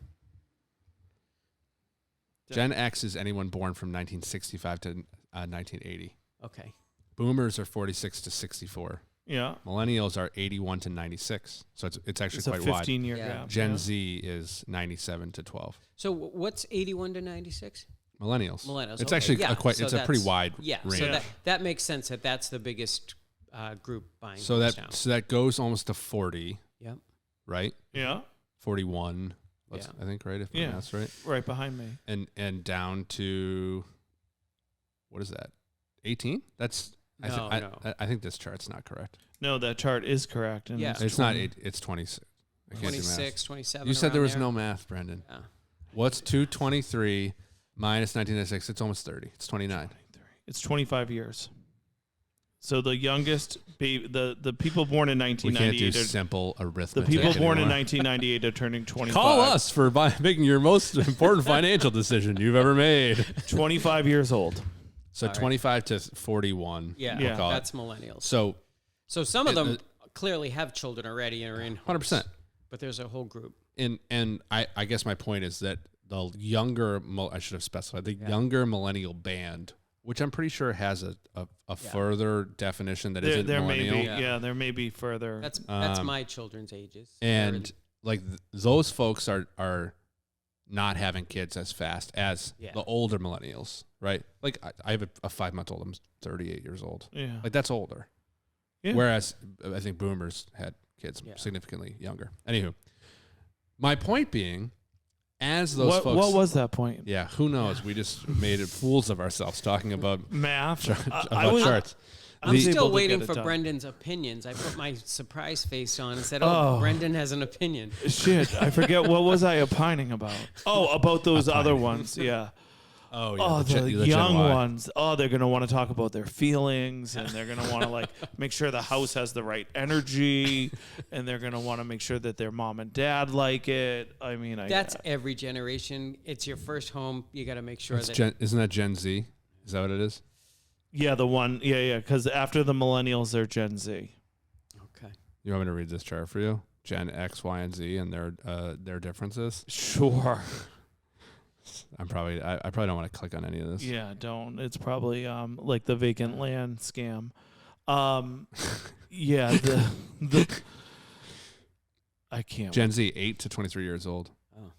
Gen X is anyone born from 1965 to 1980. Okay. Boomers are 46 to 64. Yeah. Millennials are 81 to 96. So it's actually It's quite a wide. 15-year Yeah. gap. Gen yeah. Z is 97 to 12. So what's 81 to 96? Millennials. Millennials. It's okay. actually yeah. it's a pretty that's- wide Yeah. range. So that makes sense that that's the biggest group buying. So homes that now. goes almost to 40, Yep. right? Yeah. 41. Yeah. I think right if Yeah. that's right. Right behind me. And down to what is that? 18? That's No, I think this chart's not correct. No, that chart is correct. And Yeah. It's not 8, it's 26. I can't do math. 26, 27. You said there around was there. no math, Brendan. Yeah. What's 223 minus 1996? It's almost 30. It's 29. It's 25 years. So the youngest baby, the people born in We can't do 1998 simple the arithmetic. people born in anymore. 1998 are turning 25. Call us for making your most important financial decision you've ever made. 25 years old. So All right. 25 to 41. Yeah. Yeah. call it. That's millennials. So So some of them clearly have children already and are in 100%. but there's a whole group. And I guess my point is that the younger, I should have specified, the younger millennial band, which I'm pretty sure has a further definition that isn't There may millennial. be, there may be further. That's Um, my children's ages. And like those folks are not having kids as fast as Yeah. the older millennials, right? Like I have a 5-month-old. I'm 38 years old. yeah. Like that's older. Yeah. Whereas I think boomers had kids significantly younger. Anywho, my point being, as those folks, what was that point? yeah, who knows? We just made fools of ourselves talking about Math. about charts. I I'm was able still to waiting get it for done. Brendan's opinions. I put my surprise face on and said, Oh. Brendan has an opinion. Shit, I forget what was I opining about. Oh, about those other ones. Yeah. Oh yeah, Oh, the Gen young Y. ones. Oh, they're gonna want to talk about their feelings, and they're gonna want to like make sure the house has the right energy, and they're gonna want to make sure that their mom and dad like it. I mean, That's every generation. It's your first home. You got to make sure It's that. isn't that Gen Z? Is that what it is? yeah, the one, yeah, because after the millennials, they're Gen Z. Okay. You want me to read this chart for you? Gen X, Y, and Z, and their differences. Sure. I probably don't want to click on any of this. Yeah, don't. It's probably like the vacant land scam. Yeah, the I can't. Gen Z, 8 to 23 years old. Oh.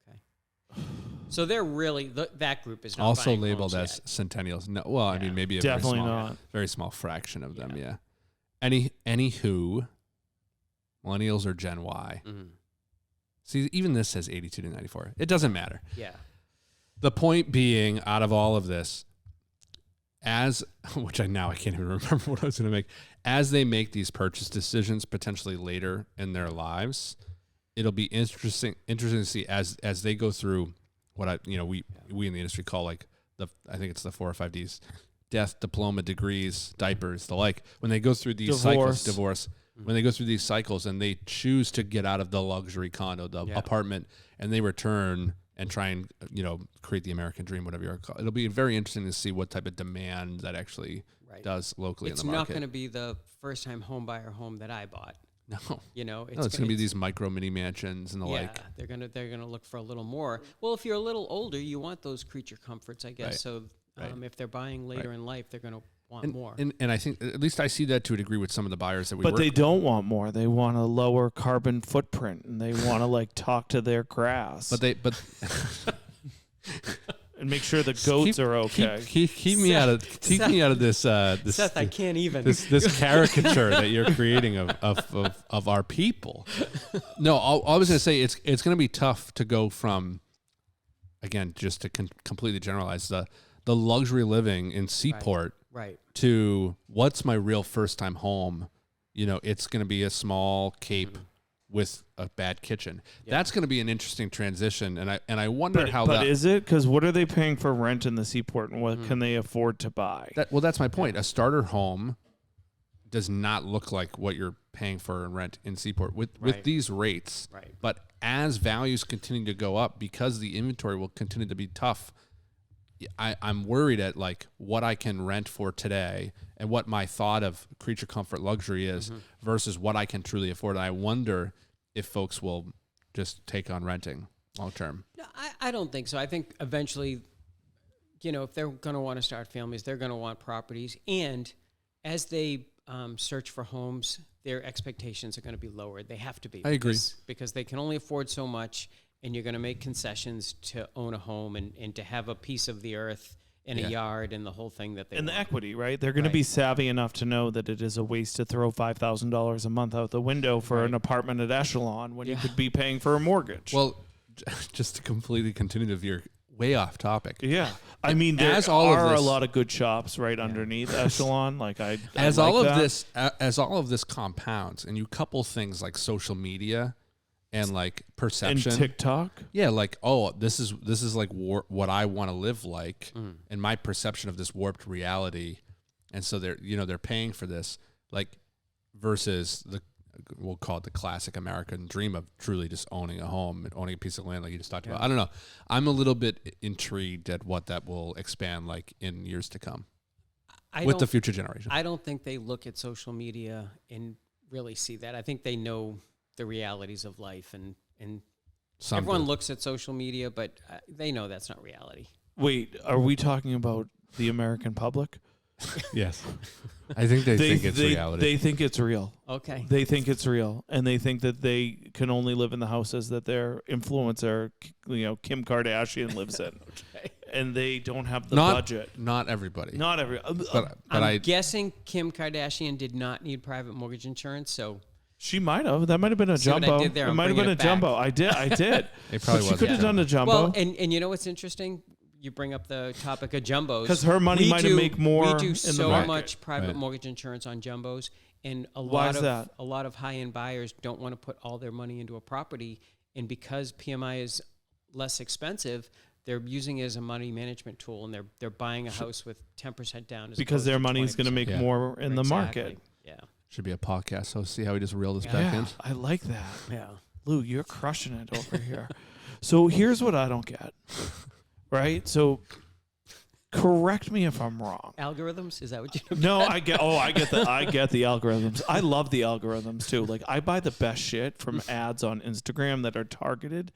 Okay. So they're really that group is not Also buying labeled homes as yet. centennials. No, well, I mean maybe a Definitely very small fraction of them. Yeah. Yeah. Anywho, millennials are Gen Y. Mhm. See, even this says 82 to 94. It doesn't matter. Yeah. The point being, out of all of this, which I can't even remember what I was going to make, as they make these purchase decisions potentially later in their lives, it'll be interesting to see as they go through what we in the industry call like I think it's the 4 or 5 Ds: death, diploma, degrees, diapers, the like. When they go through these cycles, divorce. When they go through these cycles and they choose to get out of the luxury condo, the apartment, and they return and try and create the American dream, whatever you call it. It'll be very interesting to see what type of demand that actually does locally It's in the market. not going to be the first time home buyer home that I bought. No. It's going to be these micro mini mansions and the like. They're gonna look for a little more. Well, if you're a little older, you want those creature comforts, I guess. Right. So if they're buying later in life, they're gonna want more. And I think at least I see that to a degree with some of the buyers that we But work they with. don't want more. They want a lower carbon footprint, and they want to like talk to their grass. But and make sure the goats are okay. Keep me out of this this Seth, I can't even this caricature that you're creating of our people. No, I was going to say it's going to be tough to go from, again, just to completely generalize the luxury living in Seaport right to what's my real first time home. It's going to be a small cape with a bad kitchen. Yeah. That's going to be an interesting transition, and I wonder how But that is it? Because what are they paying for rent in the Seaport, and what can they afford to buy? That's my point. A starter home does not look like what you're paying for in rent in Seaport with these rates. Right. But as values continue to go up, because the inventory will continue to be tough, I'm worried at like what I can rent for today and what my thought of creature comfort luxury is versus what I can truly afford. And I wonder if folks will just take on renting long term. No, I don't think so. I think eventually, if they're going to want to start families, they're going to want properties. And as they search for homes, their expectations are going to be lowered. They have to be. I agree. Because they can only afford so much, and you're going to make concessions to own a home and to have a piece of the earth and a yard and the whole thing that they and want. the equity, right? They're going to be savvy enough to know that it is a waste to throw $5,000 a month out the window for an apartment at Echelon when you could be paying for a mortgage. Well, just to completely continue to veer way off topic. Yeah. I mean, there are a lot of good shops right underneath Echelon. Like as all of this compounds, and you couple things like social media and like perception and TikTok. Yeah, like, this is like what I want to live like, and my perception of this warped reality, and so they're paying for this, like, versus we'll call it the classic American dream of truly just owning a home and owning a piece of land, like you just talked about. I don't know. I'm a little bit intrigued at what that will expand like in years to come with the future generation. I don't think they look at social media and really see that. I think they know the realities of life, and everyone looks at social media, but they know that's not reality. Wait, are we talking about the American public? Yes. I think they think it's reality. They think it's real. Okay. They think it's real, and they think that they can only live in the houses that their influencer, Kim Kardashian lives in. Okay. And they don't have the budget. Not everybody. Not every. But I'm guessing Kim Kardashian did not need private mortgage insurance, so she might have. That might have been a jumbo. What I did there? It might have been a jumbo. I did. It probably was. She could have done a jumbo. Well, and you know what's interesting? You bring up the topic of jumbos. Because her money might make more in the market. We do so much private mortgage insurance on jumbos, and a lot of high-end buyers don't want to put all their money into a property, and because PMI is less expensive, they're using it as a money management tool, and they're buying a house with 10% down. Because their money is going to make more in the market. Yeah. Should be a podcast. So see how we just reeled this back in. I like that. Yeah. Lou, you're crushing it over here. So here's what I don't get. Right? So correct me if I'm wrong. Algorithms? Is that what you No, I get the algorithms. I love the algorithms too. Like I buy the best shit from ads on Instagram that are targeted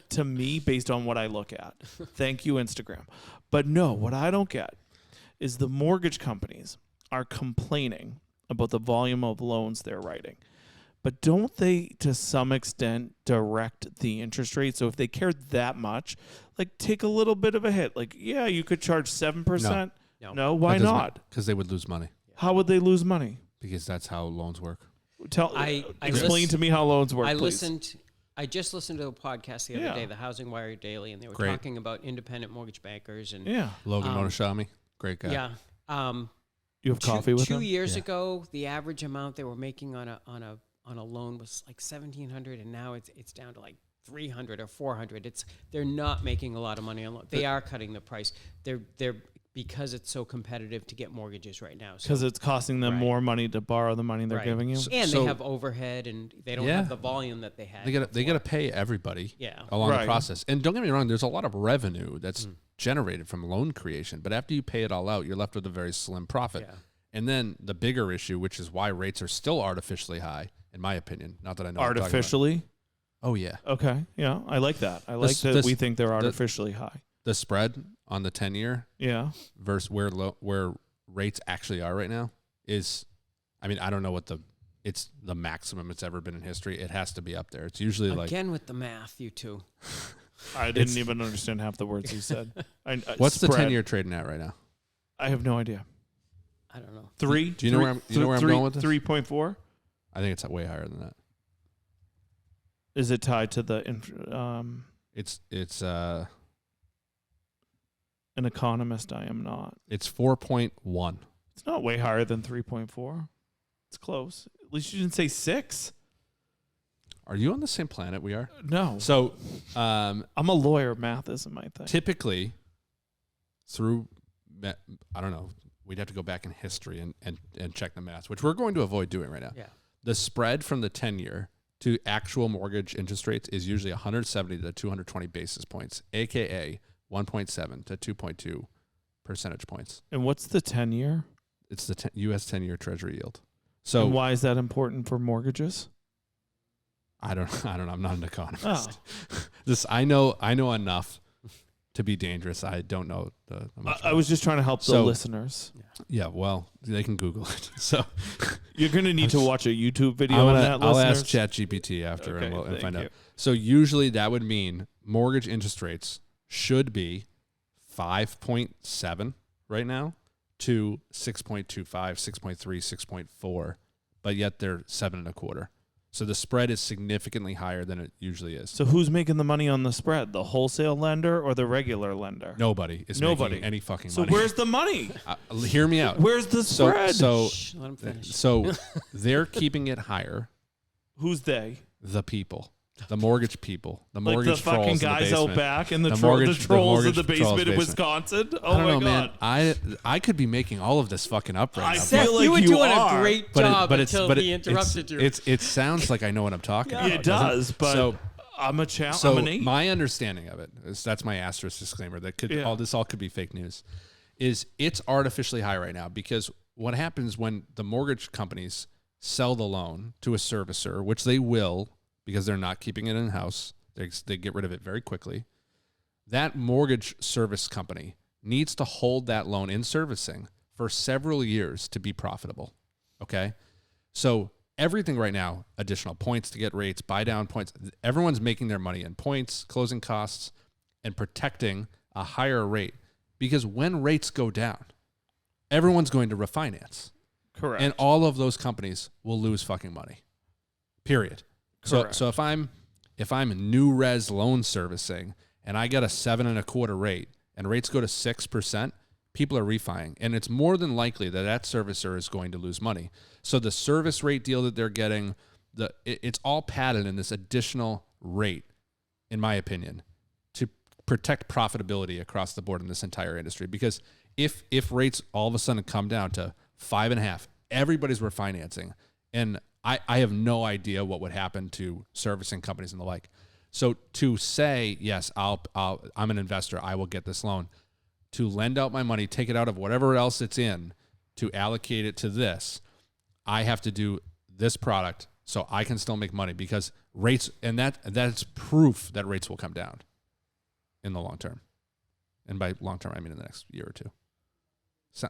to me based on what I look at. Thank you, Instagram. But no, what I don't get is the mortgage companies are complaining about the volume of loans they're writing. But don't they, to some extent, direct the interest rate? So if they cared that much, like take a little bit of a hit. Like, yeah, you could charge 7%. No, why not? Because they would lose money. How would they lose money? Because that's how loans work. Explain to me how loans work, please. I just listened to a podcast the other day, the Housing Wire Daily, and they were talking about independent mortgage bankers and Logan Monashami, great guy. Yeah. You have coffee with them? 2 years ago, the average amount they were making on a loan was like $1,700, and now it's down to like $300 or $400. They're not making a lot of money on loan. They are cutting the price. They're because it's so competitive to get mortgages right now. Because it's costing them more money to borrow the money they're giving you. And they have overhead, and they don't have the volume that they had. They got to pay everybody along the process. And don't get me wrong, there's a lot of revenue that's generated from loan creation, but after you pay it all out, you're left with a very slim profit. Yeah. And then the bigger issue, which is why rates are still artificially high, in my opinion. Not that I know. Artificially? Oh, yeah. Okay. Yeah, I like that. I like that we think they're artificially high. The spread on the 10-year versus where rates actually are right now is, I mean, I don't know it's the maximum it's ever been in history. It has to be up there. It's usually Again with the math, you two. I didn't even understand half the words you said. What's the 10-year trading at right now? I have no idea. I don't know. Do you know where I'm going with this? 3.4? I think it's way higher than that. Is it tied to the It's an economist? I am not. It's 4.1. It's not way higher than 3.4. It's close. At least you didn't say 6. Are you on the same planet we are? No. So, I'm a lawyer. Math isn't my thing. Typically, through, I don't know, we'd have to go back in history and check the math, which we're going to avoid doing right now. Yeah. The spread from the 10-year to actual mortgage interest rates is usually 170 to 220 basis points, a.k.a. 1.7 to 2.2 percentage points. And what's the 10-year? It's the U.S. 10-year Treasury yield. So and why is that important for mortgages? I don't know. I'm not an economist. Oh. I know enough to be dangerous. I don't know much. I was just trying to help the listeners. Yeah, well, they can Google it. So you're going to need to watch a YouTube video on that, I'll listeners. ask ChatGPT after Okay, and find you. out. So usually that would mean mortgage interest rates should be 5.7 right now to 6.25, 6.3, 6.4, but yet they're 7.25. So the spread is significantly higher than it usually is. So who's making the money on the spread? The wholesale lender or the regular lender? Nobody is making any fucking money. So where's the money? Hear me out. Where's the spread? Shh, let him finish. So they're keeping it higher. Who's they? The people. The mortgage people. The Like mortgage the fucking trolls guys in the out basement. back and the mortgage- trolls in mortgage the trolls basement in basement. Wisconsin? Oh I don't my know, God. man. I could be making all of this fucking up right I now. feel Seth, like you were you doing are. a great but job it, until but he it, interrupted you. it sounds like I know what I'm talking about. It does, but So, I'm a so I'm an 8. my understanding of it is that's my asterisk disclaimer that could all could be fake news. Is it's artificially high right now because what happens when the mortgage companies sell the loan to a servicer, which they will because they're not keeping it in house. They get rid of it very quickly. That mortgage service company needs to hold that loan in servicing for several years to be profitable. Okay? So everything right now, additional points to get rates, buy down points, everyone's making their money in points, closing costs, and protecting a higher rate because when rates go down, everyone's going to refinance. Correct. And all of those companies will lose fucking money. Period. Correct. So if I'm new res loan servicing and I get a 7.25 rate and rates go to 6%, people are refining. And it's more than likely that servicer is going to lose money. So the service rate deal that they're getting, it's all padded in this additional rate, in my opinion, to protect profitability across the board in this entire industry. Because if rates all of a sudden come down to 5.5, everybody's refinancing. And I have no idea what would happen to servicing companies and the like. So to say, yes, I'm an investor, I will get this loan, to lend out my money, take it out of whatever else it's in, to allocate it to this, I have to do this product so I can still make money because rates, and that's proof that rates will come down in the long term. And by long term, I mean in the next year or two. So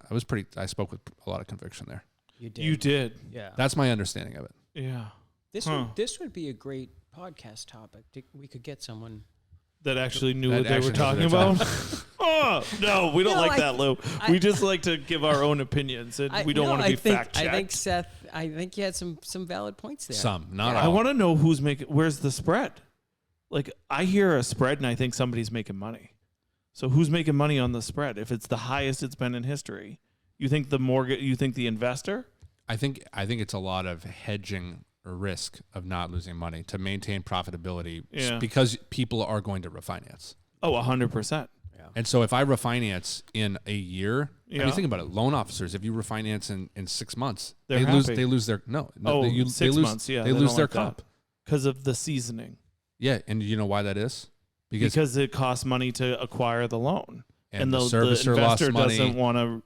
I spoke with a lot of conviction there. You did. Yeah. That's my understanding of it. Yeah. This would be a great podcast topic. We could get someone That actually knew That what they were actually talking knows what about. Oh, no, we don't No, like that, Lou. We just like to give our own opinions, and we don't want to be fact-checked. I think, Seth, you had some valid points there. Some, not I all. want to know where's the spread? Like, I hear a spread, and I think somebody's making money. So who's making money on the spread? If it's the highest it's been in history, you think the investor? I think it's a lot of hedging risk of not losing money to maintain profitability because people are going to refinance. Oh, 100%. Yeah. And so if I refinance in a year, I Yeah. mean, think about it. Loan officers, if you refinance in 6 months, They're they lose their they 6 months. Yeah, they lose their comp. because of the seasoning. Yeah, and you know why that is? Because it costs money to acquire the loan, and the servicer lost investor money. doesn't want to.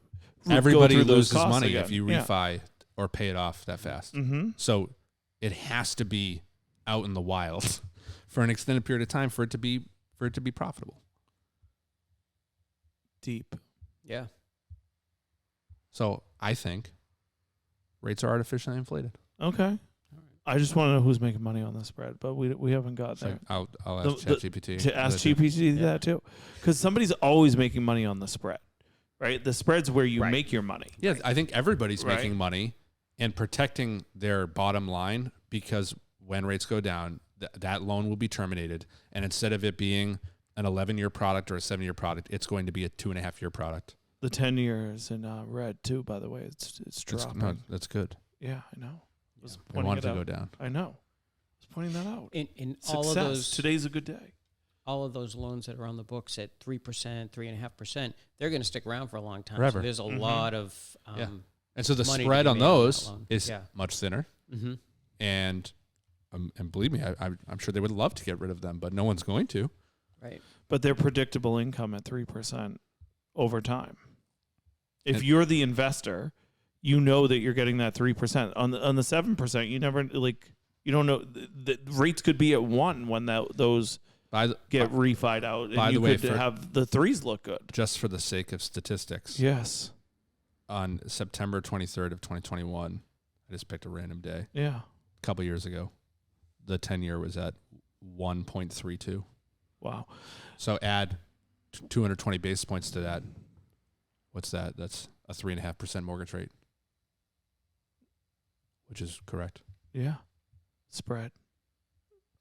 Everybody go through loses those costs money again. if you refi or pay it off that fast. Mm-hmm. So it has to be out in the wild for an extended period of time for it to be profitable. Deep. Yeah. So I think rates are artificially inflated. Okay. I just want to know who's making money on the spread, but we haven't got So there. I'll ask ChatGPT To ask GPT that too, because somebody's always making money on the spread, right? The spread's where you make your money. Yeah, I think everybody's Right. making money and protecting their bottom line because when rates go down, that loan will be terminated, and instead of it being an 11-year product or a 7-year product, it's going to be a 2.5-year product. The 10 years in red too, by the way. It's dropping. That's good. Yeah, I know. I was I pointing want it it to out. go down. I know. I was pointing that out. In Success. all of those Today's a good day. all of those loans that are on the books at 3%, 3.5%, they're going to stick around for a long time. Forever. So there's a lot of And so the money to spread be on made on that those loan. is Yeah. much thinner. Mm-hmm. And believe me, I'm sure they would love to get rid of them, but no one's going to. Right. But they're predictable income at 3% over time. If And- you're the investor, you know that you're getting that 3%. On the 7%, you never You don't know. The rates could be at 1 when those get refied out. By And the way, could have the 3s look good. Just for the sake of statistics, Yes. on September 23rd of 2021, I just picked a random day. Yeah. A couple years ago, the 10-year was at 1.32. Wow. So add 220 basis points to that. What's that? That's a 3.5% mortgage rate, which is correct. Yeah. Spread.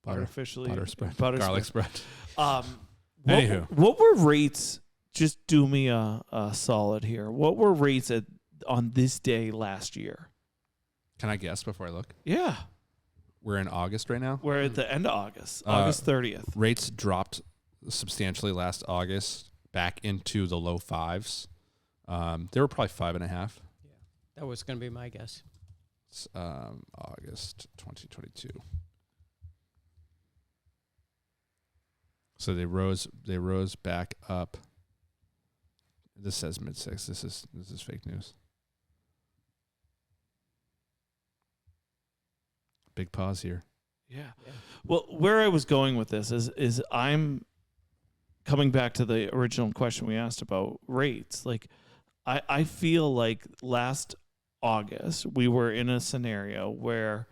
Butter Artificially. Butter spread. Butter Garlic spread. Anywho. What were rates? Just do me a solid here. What were rates on this day last year? Can I guess before I look? Yeah. We're in August right now. We're at the end of August. August 30th. Rates dropped substantially last August back into the low 5s. They were probably 5.5. Yeah, that was going to be my guess. It's, August 2022. So they rose back up. This says mid-6. This is fake news. Big pause here. Yeah. Well, where I was going with this is I'm coming back to the original question we asked about rates. Like, I feel like last August we were in a scenario where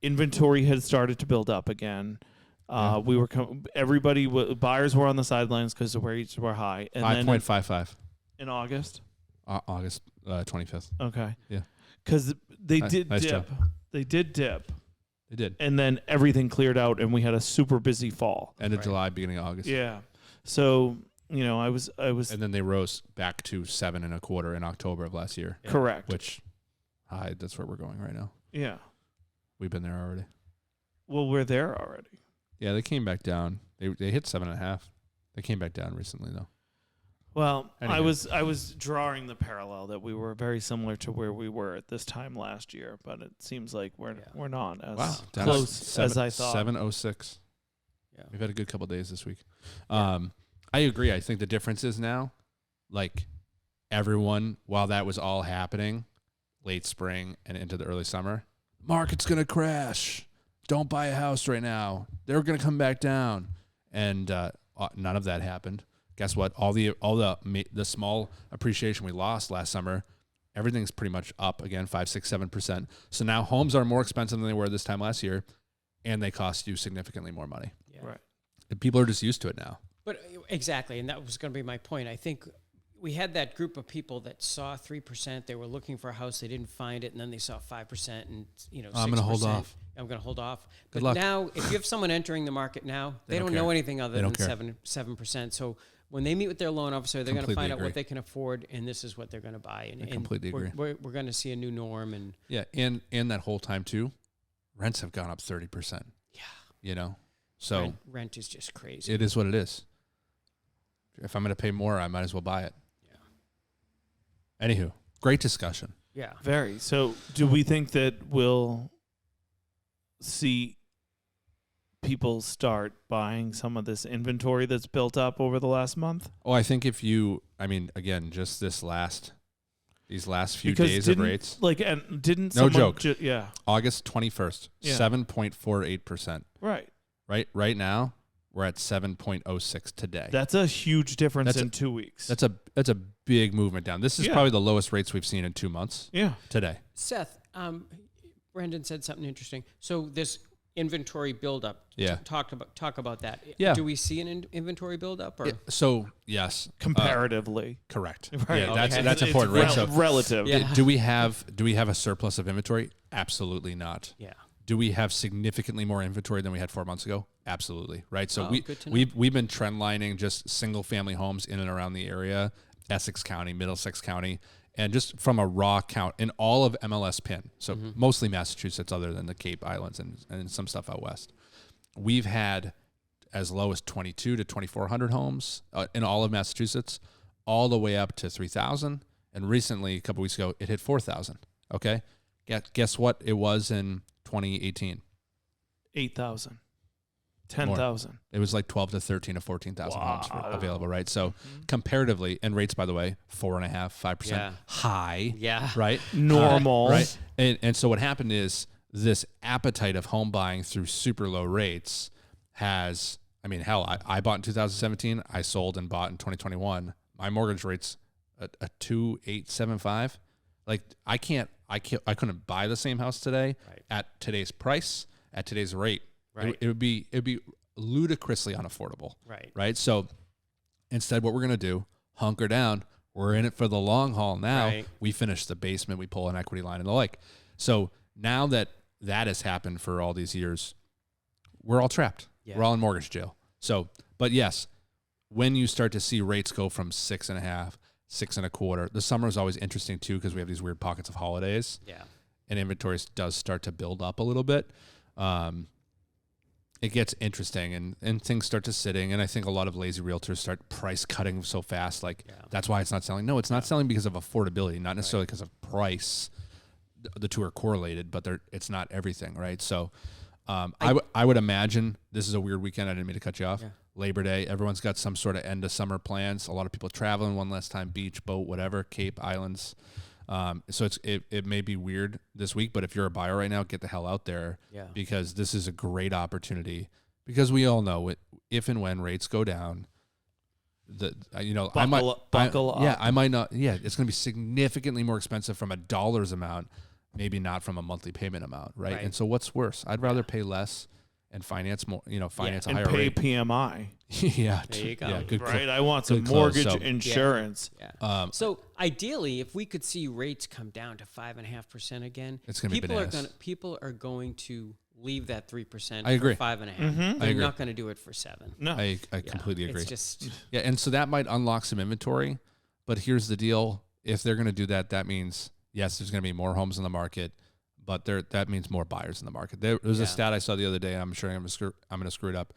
inventory had started to build up again. We were buyers were on the sidelines because the rates were high. And 5.55 in August. August 25th. Okay. Yeah. Because they did nice dip. job. They did dip. They did. And then everything cleared out, and we had a super busy fall. End of July, beginning of August. Yeah. So, I was. And then they rose back to 7.25 in October of last year. Yeah. Correct. Which, that's where we're going right now. Yeah. We've been there already. Well, we're there already. Yeah, they came back down. They hit 7.5. They came back down recently though. Well, anyway. I was drawing the parallel that we were very similar to where we were at this time last year, but it seems like we're not as close as I thought. 7.06. Yeah. We've had a good couple of days this week. I agree. I think the difference is now, like, everyone, while that was all happening, late spring and into the early summer, market's gonna crash. Don't buy a house right now. They're gonna come back down, and none of that happened. Guess what? All the small appreciation we lost last summer, everything's pretty much up again, 5, 6, 7%. So now homes are more expensive than they were this time last year, and they cost you significantly more money. Yeah. Right. And people are just used to it now. But exactly, and that was going to be my point. I think we had that group of people that saw 3%. They were looking for a house, they didn't find it, and then they saw 5%, and 6%. I'm going to hold off. I'm going to hold off. Good but luck. Now, if you have someone entering the market now, they don't know anything other than 7%. So when they meet with their loan officer, they're going to find out what they can afford, and this is what they're going to buy. And, I completely agree. We're going to see a new norm. And yeah, and that whole time too, rents have gone up 30%. Yeah. So rent is just crazy. It is what it is. If I'm going to pay more, I might as well buy it. Yeah. Anywho, great discussion. Yeah. Very. So do we think that we'll see people start buying some of this inventory that's built up over the last month? Oh, I think again, just these last few because days of rates. And didn't no someone joke. August 21st, 7.48%. Right. Right now, we're at 7.06 today. That's a huge difference in 2 weeks. That's a big movement down. This is probably the lowest rates we've seen in 2 months. Yeah. Today. Seth, Brandon said something interesting. So this inventory buildup. Yeah. Talk about that. Yeah. Do we see an inventory buildup? Or? So yes, comparatively. Correct. Right. Yeah, okay. that's important, right? So relative. Yeah. Do we have a surplus of inventory? Absolutely not. Yeah. Do we have significantly more inventory than we had 4 months ago? Absolutely, right? So we've been trend lining just single family homes in and around the area, Essex County, Middlesex County, and just from a raw count in all of MLS PIN. So mostly Massachusetts, other than the Cape Islands and some stuff out west. We've had as low as 22 to 2,400 homes in all of Massachusetts, all the way up to 3,000. And recently, a couple weeks ago, it hit 4,000. Okay, guess what it was in 2018? 8,000. 10,000. It was like 12 to 13 to 14,000 homes available, right? So comparatively, and rates, by the way, 4.5%, 5% high. Yeah. Right. Normal. Right. And so what happened is this appetite of home buying through super low rates has, I mean, hell, I bought in 2017. I sold and bought in 2021. My mortgage rate's a 2.875. Like I couldn't buy the same house today at today's price, at today's rate. Right. It would be ludicrously unaffordable. Right. Right. So instead, what we're going to do, hunker down. We're in it for the long haul now. Right. We finish the basement. We pull an equity line and the like. So now that has happened for all these years, we're all trapped. Yeah. We're all in mortgage jail. So, but yes, when you start to see rates go from 6.5, 6.25, the summer is always interesting too because we have these weird pockets of holidays. Yeah. And inventory does start to build up a little bit. It gets interesting and things start to sitting. And I think a lot of lazy realtors start price cutting so fast. Like that's why it's not selling. No, it's not selling because of affordability, not necessarily because of price. The two are correlated, but it's not everything. Right. So I would imagine this is a weird weekend. I didn't mean to cut you off. Yeah. Labor Day. Everyone's got some sort of end of summer plans. A lot of people traveling one last time, beach, boat, whatever, Cape Islands. So it may be weird this week, but if you're a buyer right now, get the hell out there because this is a great opportunity because we all know if and when rates go down, buckle up. Yeah, I might not. Yeah, it's going to be significantly more expensive from a dollars amount, maybe not from a monthly payment amount. Right. And so what's worse? I'd rather pay less and finance more, finance a higher pay rate. PMI. Yeah. There you go. Yeah, good right. I want some mortgage insurance. Yeah. So ideally, if we could see rates come down to 5.5% again, it's going to be bananas. People are going to leave that 3%. I agree. For 5.5%. Mm-hmm. They're not going to do it for 7%. No, I completely agree. It's just and so that might unlock some inventory, but here's the deal: if they're going to do that, that means yes, there's going to be more homes in the market. But that means more buyers in the market. There was a stat I saw the other day. I'm sure I'm going to screw it up.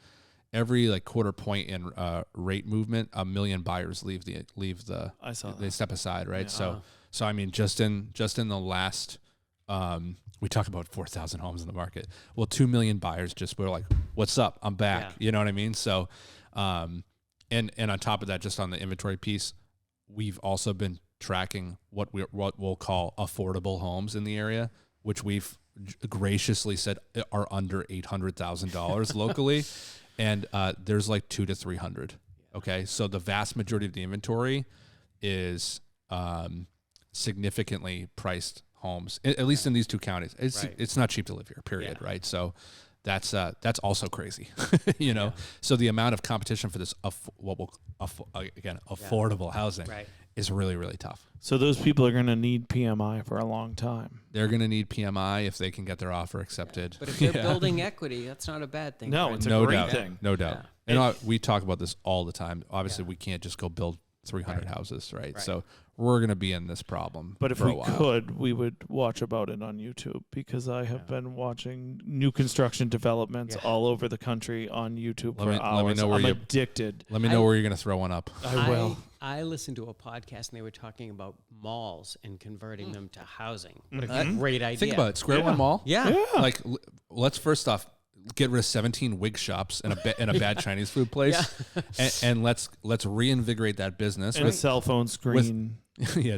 Every quarter point in rate movement, 1 million buyers leave the. I saw they step aside, right? Yeah. So I mean, just in the last, we talk about 4,000 homes in the market. Well, 2 million buyers just were like, "What's up? I'm back." Yeah. You know what I mean? So, and on top of that, just on the inventory piece, we've also been tracking what we'll call affordable homes in the area, which we've graciously said are under $800,000 locally, and there's like 200 to 300. Okay, so the vast majority of the inventory is significantly priced homes, at least in these two counties. It's not cheap to live here, period. Yeah. Right, so that's also crazy, you know. So the amount of competition for this affordable housing is really, really tough. So those people are going to need PMI for a long time. They're going to need PMI if they can get their offer accepted. But if they're building equity, that's not a bad thing. No, it's a great thing. No doubt. And we talk about this all the time. Obviously, we can't just go build 300 houses, right? So we're going to be in this problem. But if we could, we would watch about it on YouTube because I have been watching new construction developments all over the country on YouTube for hours. Let me know where I'm addicted. Let me know where you're going to throw one up. I will. I listened to a podcast and they were talking about malls and converting them to housing. What a great idea. Think about it. Square One Mall. Yeah. Like, let's first off get rid of 17 wig shops and a bad Chinese food place, and let's reinvigorate that business and with a cell phone screen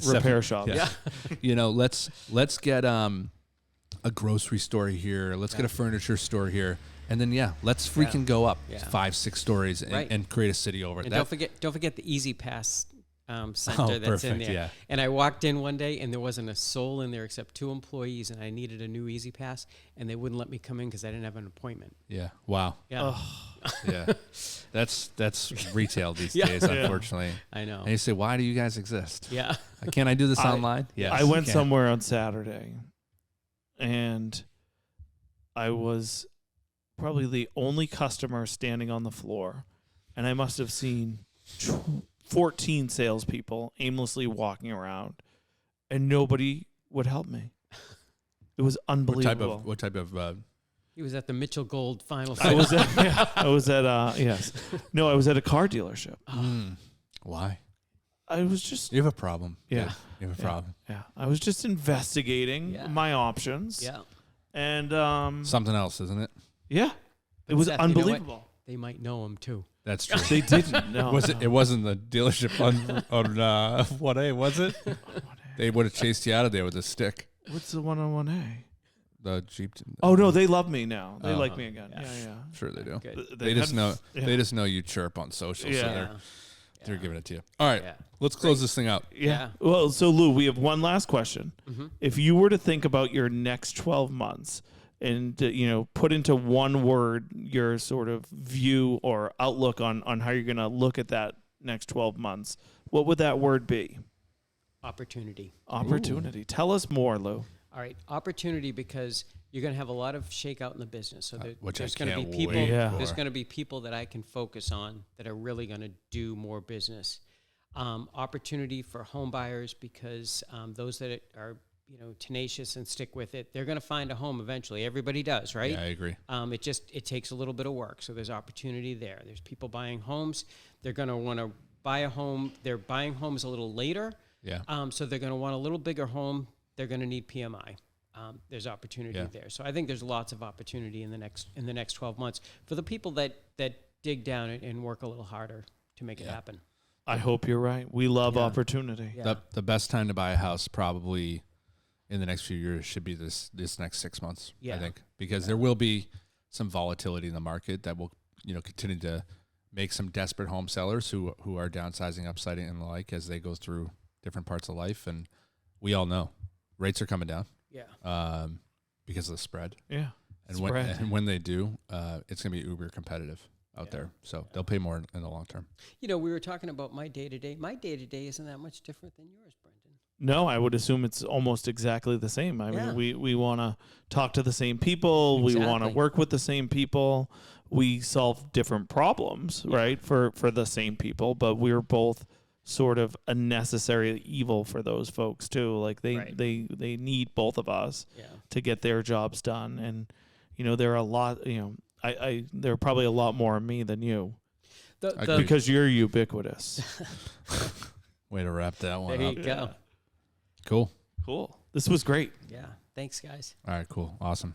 repair shop. Yeah. You know, let's get a grocery store here. Let's get a furniture store here. And then let's freaking go up 5-6 stories and create a city over it. And don't forget the Easy Pass center that's in there. Yeah. And I walked in one day and there wasn't a soul in there except 2 employees, and I needed a new Easy Pass, and they wouldn't let me come in because I didn't have an appointment. Yeah. Wow. Yeah. Yeah. That's retail these days, unfortunately. I know. And you say, why do you guys exist? Yeah. Can't I do this online? Yes. I went somewhere on Saturday, and I was probably the only customer standing on the floor, and I must have seen 14 salespeople aimlessly walking around, and nobody would help me. It was unbelievable. What type of? He was at the Mitchell Gold final. I was at I was at a car delership. Why? I was just. You have a problem. Yeah. You have a problem. Yeah. I was just investigating my options. Yeah. And something else, isn't it? Yeah. It was unbelievable. You know, they might know him too. That's true. They didn't. No. It wasn't the dealership on 1A, was it? They would have chased you out of there with a stick. What's the 101A? the Jeep? Oh no, they love me now. They like me again. Yeah. Sure they do. Good. They just know. Yeah. They just know you chirp on social. So they're giving it to you. All right, let's close this thing out. Yeah. Well, so Lou, we have one last question. Mm-hmm. If you were to think about your next 12 months and put into one word your sort of view or outlook on how you're going to look at that next 12 months, what would that word be? Opportunity. Opportunity. Ooh. Tell us more, Lou. All right, opportunity, because you're going to have a lot of shakeout in the business. So there's going to be people. There's going to be people that I can focus on that are really going to do more business. Opportunity for home buyers, because those that are tenacious and stick with it, they're going to find a home eventually. Everybody does, right? Yeah, I agree. It takes a little bit of work. So there's opportunity there. There's people buying homes. They're going to want to buy a home. They're buying homes a little later. Yeah. So they're going to want a little bigger home. They're going to need PMI. There's opportunity there. So I think there's lots of opportunity in the next 12 months for the people that dig down and work a little harder to make it happen. I hope you're right. We love opportunity. Yeah. The best time to buy a house probably in the next few years should be this next 6 months, I think, because there will be some volatility in the market that will continue to make some desperate home sellers who are downsizing, upsiding, and the like as they go through different parts of life. And we all know rates are coming down. Yeah. Because of the spread. Yeah. And when they do, it's going to be uber competitive out there. So they'll pay more in the long term. We were talking about my day-to-day. My day-to-day isn't that much different than yours, Brendan. No, I would assume it's almost exactly the same. I mean, we want to talk to the same people. Exactly. We want to work with the same people. We solve different problems, right, for the same people, but we're both sort of a necessary evil for those folks too. Like they need both of us to get their jobs done. And there are a lot. There are probably a lot more of me than you, because you're ubiquitous. Way to wrap that one up. There you go. Cool. This was great. Yeah. Thanks, guys. All right. Cool. Awesome.